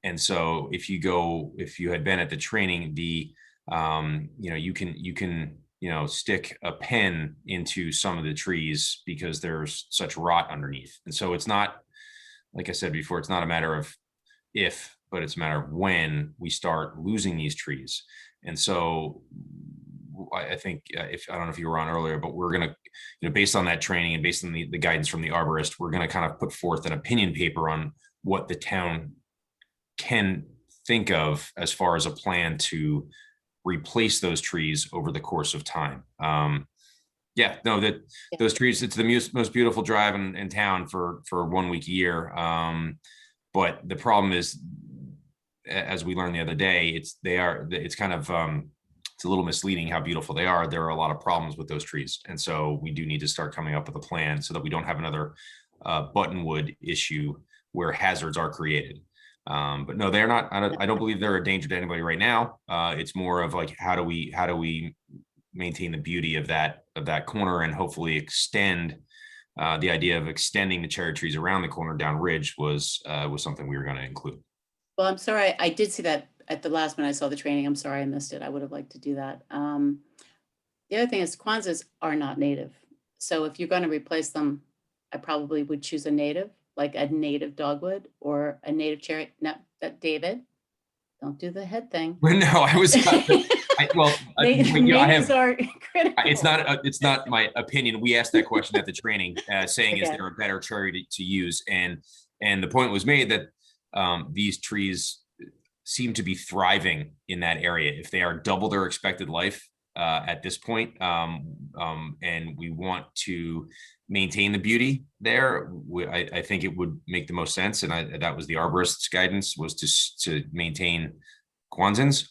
Speaker 1: And so if you had been at the training, you can stick a pen into some of the trees because there's such rot underneath. And so it's not, like I said before, it's not a matter of if, but it's a matter of when we start losing these trees. And so I think I don't know if you were on earlier, but we're going to, based on that training and based on the guidance from the arborist, we're going to kind of put forth an opinion paper on what the town can think of as far as a plan to replace those trees over the course of time. Those trees, it's the most beautiful drive in town for 1 week a year. But the problem is, as we learned the other day, it's a little misleading how beautiful they are. There are a lot of problems with those trees. And so we do need to start coming up with a plan so that we don't have another Buttonwood issue where hazards are created. But no, they're not. I don't believe they're a danger to anybody right now. It's more of like, how do we maintain the beauty of that corner and hopefully extend the idea of extending the cherry trees around the corner down Ridge was something we were going to include.
Speaker 12: well, I'm sorry, I did see that at the last minute I saw the training. I'm sorry I missed it. I would have liked to do that. The other thing is Kwanzas are not native. So if you're going to replace them, I probably would choose a native, like a native dogwood or a native cherry. No, David, don't do the head thing.
Speaker 1: No, I was.
Speaker 12: Natives are critical.
Speaker 1: It's not my opinion. We asked that question at the training, saying, is
Speaker 12: Okay.
Speaker 1: there a better cherry to use? And the point was made that these trees seem to be thriving in that area. If they are double their expected life at this point, and we want to maintain the beauty there, I think it would make the most sense. And that was the arborist's guidance, was to maintain Kwanzans.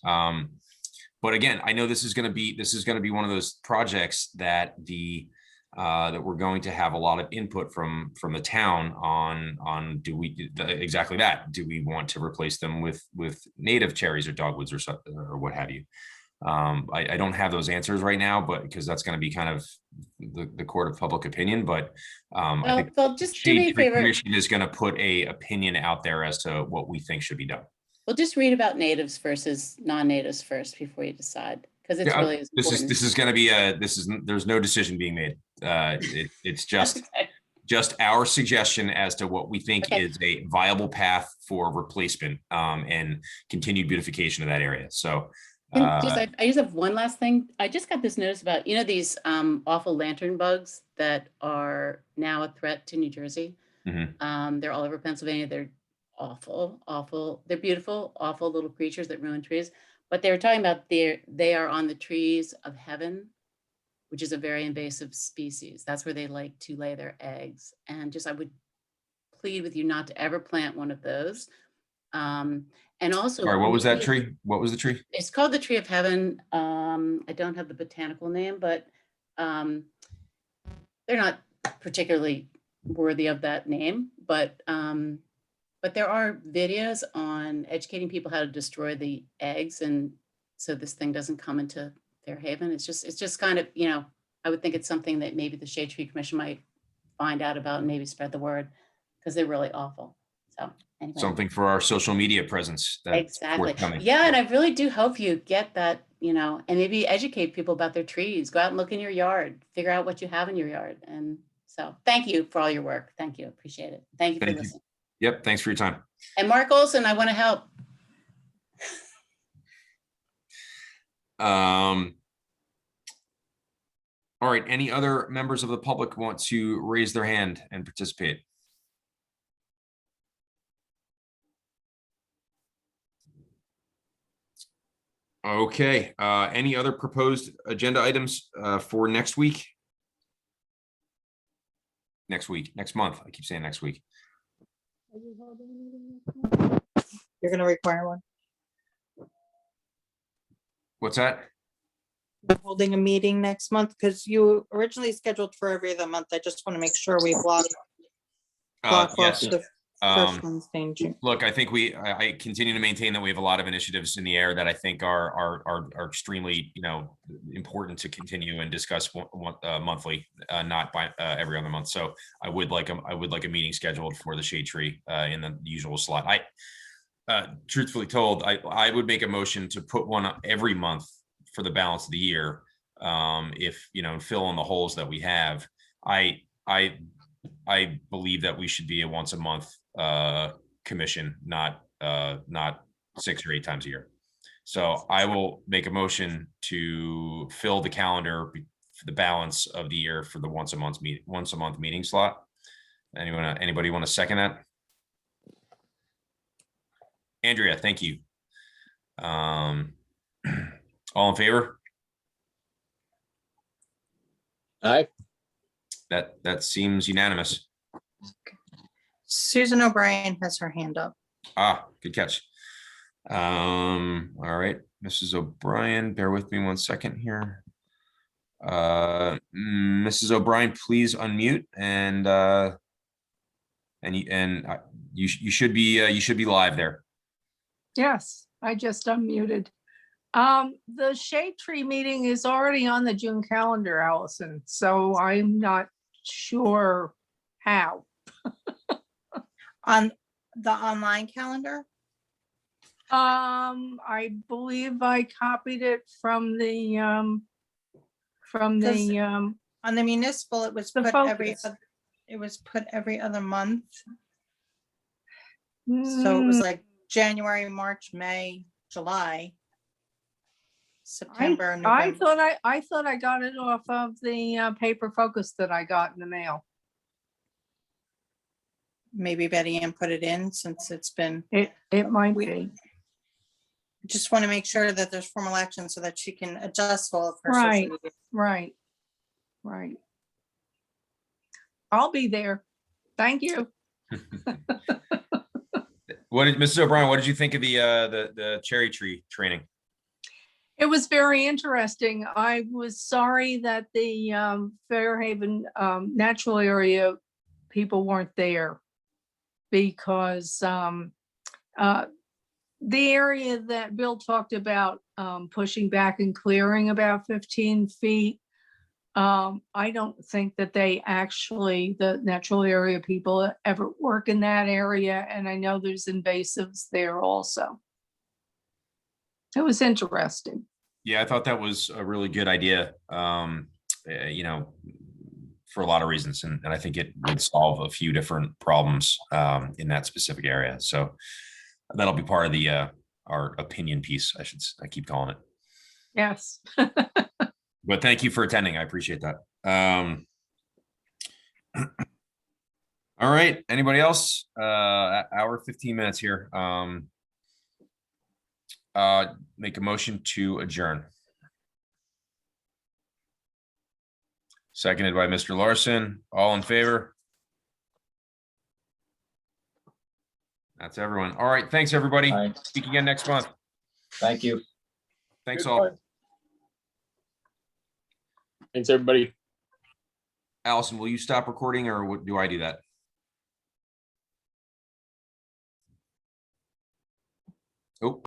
Speaker 1: But again, I know this is going to be one of those projects that that we're going to have a lot of input from the town on exactly that. Do we want to replace them with native cherries or dogwoods or something, or what have you? I don't have those answers right now, but because that's going to be kind of the court of public opinion. But I think
Speaker 12: Well, just do me a favor.
Speaker 1: Commission is going to put a opinion out there as to what we think should be done.
Speaker 12: Well, just read about natives versus non-natives first before you decide, because it's really important.
Speaker 1: This is going to be there's no decision being made. It's just
Speaker 12: Okay.
Speaker 1: just our suggestion as to what we think
Speaker 12: Okay.
Speaker 1: is a viable path for replacement and continued beautification of that area. So
Speaker 12: I just have one last thing. I just got this notice about, these awful lantern bugs that are now a threat to New Jersey. They're all over Pennsylvania. They're awful. They're beautiful, awful little creatures that ruin trees. But they were talking about they are on the trees of heaven, which is a very invasive species. That's where they like to lay their eggs. And I would plead with you not to ever plant one of those. And also,
Speaker 1: sorry, what was that tree? What was the tree?
Speaker 12: It's called the tree of heaven. I don't have the botanical name, but they're not particularly worthy of that name, but there are videos on educating people how to destroy the eggs, and so this thing doesn't come into Fairhaven. It's just kind of, you know, I would think it's something that maybe the Shade Tree Commission might find out about and maybe spread the word, because they're really awful. So anyway.
Speaker 1: Something for our social media presence. That's
Speaker 12: Exactly.
Speaker 1: forthcoming.
Speaker 12: Yeah, and I really do hope you get that, you know, and maybe educate people about their trees. Go out and look in your yard, figure out what you have in your yard. And so thank you for all your work. Thank you. Appreciate it. Thank you for
Speaker 1: Thank you.
Speaker 12: listening.
Speaker 1: Yep. Thanks for your time.
Speaker 12: And Mark Olson, I want to help.
Speaker 1: All right. Any other members of the public want to raise their hand and participate? Okay. Any other proposed agenda items for next week? Next month. I keep saying next week.
Speaker 9: You're gonna require one.
Speaker 1: What's that?
Speaker 9: We're holding a meeting next month because you originally scheduled for every other month. I just want to make sure we block off
Speaker 1: Yes.
Speaker 9: the first Wednesday in June.
Speaker 1: Look, I think I continue to maintain that we have a lot of initiatives in the air that I think are extremely, you know, important to continue and discuss monthly, not by every other month. So I would like a meeting scheduled for the Shade Tree in the usual slot. Truthfully told, I would make a motion to put one every month for the balance of the year. If, you know, fill in the holes that we have. I believe that we should be a once a month commission, not 6 or 8 times a year. So I will make a motion to fill the calendar for the balance of the year for the once a month meeting slot. Anybody want to second that? Andrea, thank you. All in favor?
Speaker 2: Aye.
Speaker 1: That seems unanimous.
Speaker 9: Susan O'Brien has her hand up.
Speaker 1: Good catch. All right, Mrs. O'Brien, bear with me 1 second here. Mrs. O'Brien, please unmute you should be live there.
Speaker 13: Yes, I just unmuted. The Shade Tree meeting is already on the June calendar, Allison, so I'm not sure how.
Speaker 9: On the online calendar?
Speaker 13: I believe I copied it from the
Speaker 9: On the municipal, it was
Speaker 13: The
Speaker 9: put
Speaker 13: focus.
Speaker 9: every other month. So it was like January, March, May, July, September,
Speaker 13: I
Speaker 9: November.
Speaker 13: thought I got it off of the paper focus that I got in the mail.
Speaker 9: Maybe Betty Ann put it in since it's been,
Speaker 13: It might be.
Speaker 9: just want to make sure that there's formal action so that she can adjust all of her social
Speaker 13: Right,
Speaker 9: media.
Speaker 13: right. I'll be there. Thank you.
Speaker 1: Mrs. O'Brien, what did you think of the cherry tree training?
Speaker 13: It was very interesting. I was sorry that the Fairhaven natural area people weren't there because the area that Bill talked about pushing back and clearing about 15 feet, I don't think that they actually, the natural area people ever work in that area. And I know there's invasives there also. It was interesting.
Speaker 1: Yeah, I thought that was a really good idea, you know, for a lot of reasons. And I think it would solve a few different problems in that specific area. So that'll be part of our opinion piece, I keep calling it.
Speaker 13: Yes.
Speaker 1: But thank you for attending. I appreciate that. All right. Anybody else? Hour 15 minutes here. Make a motion to adjourn. Seconded by Mr. Larson. All in favor? That's everyone. All right. Thanks, everybody.
Speaker 8: Aye.
Speaker 1: Speak again next month.
Speaker 8: Thank you.
Speaker 1: Thanks
Speaker 5: Goodbye.
Speaker 1: all.
Speaker 2: Thanks, everybody.
Speaker 1: Allison, will you stop recording or do I do that? Oh.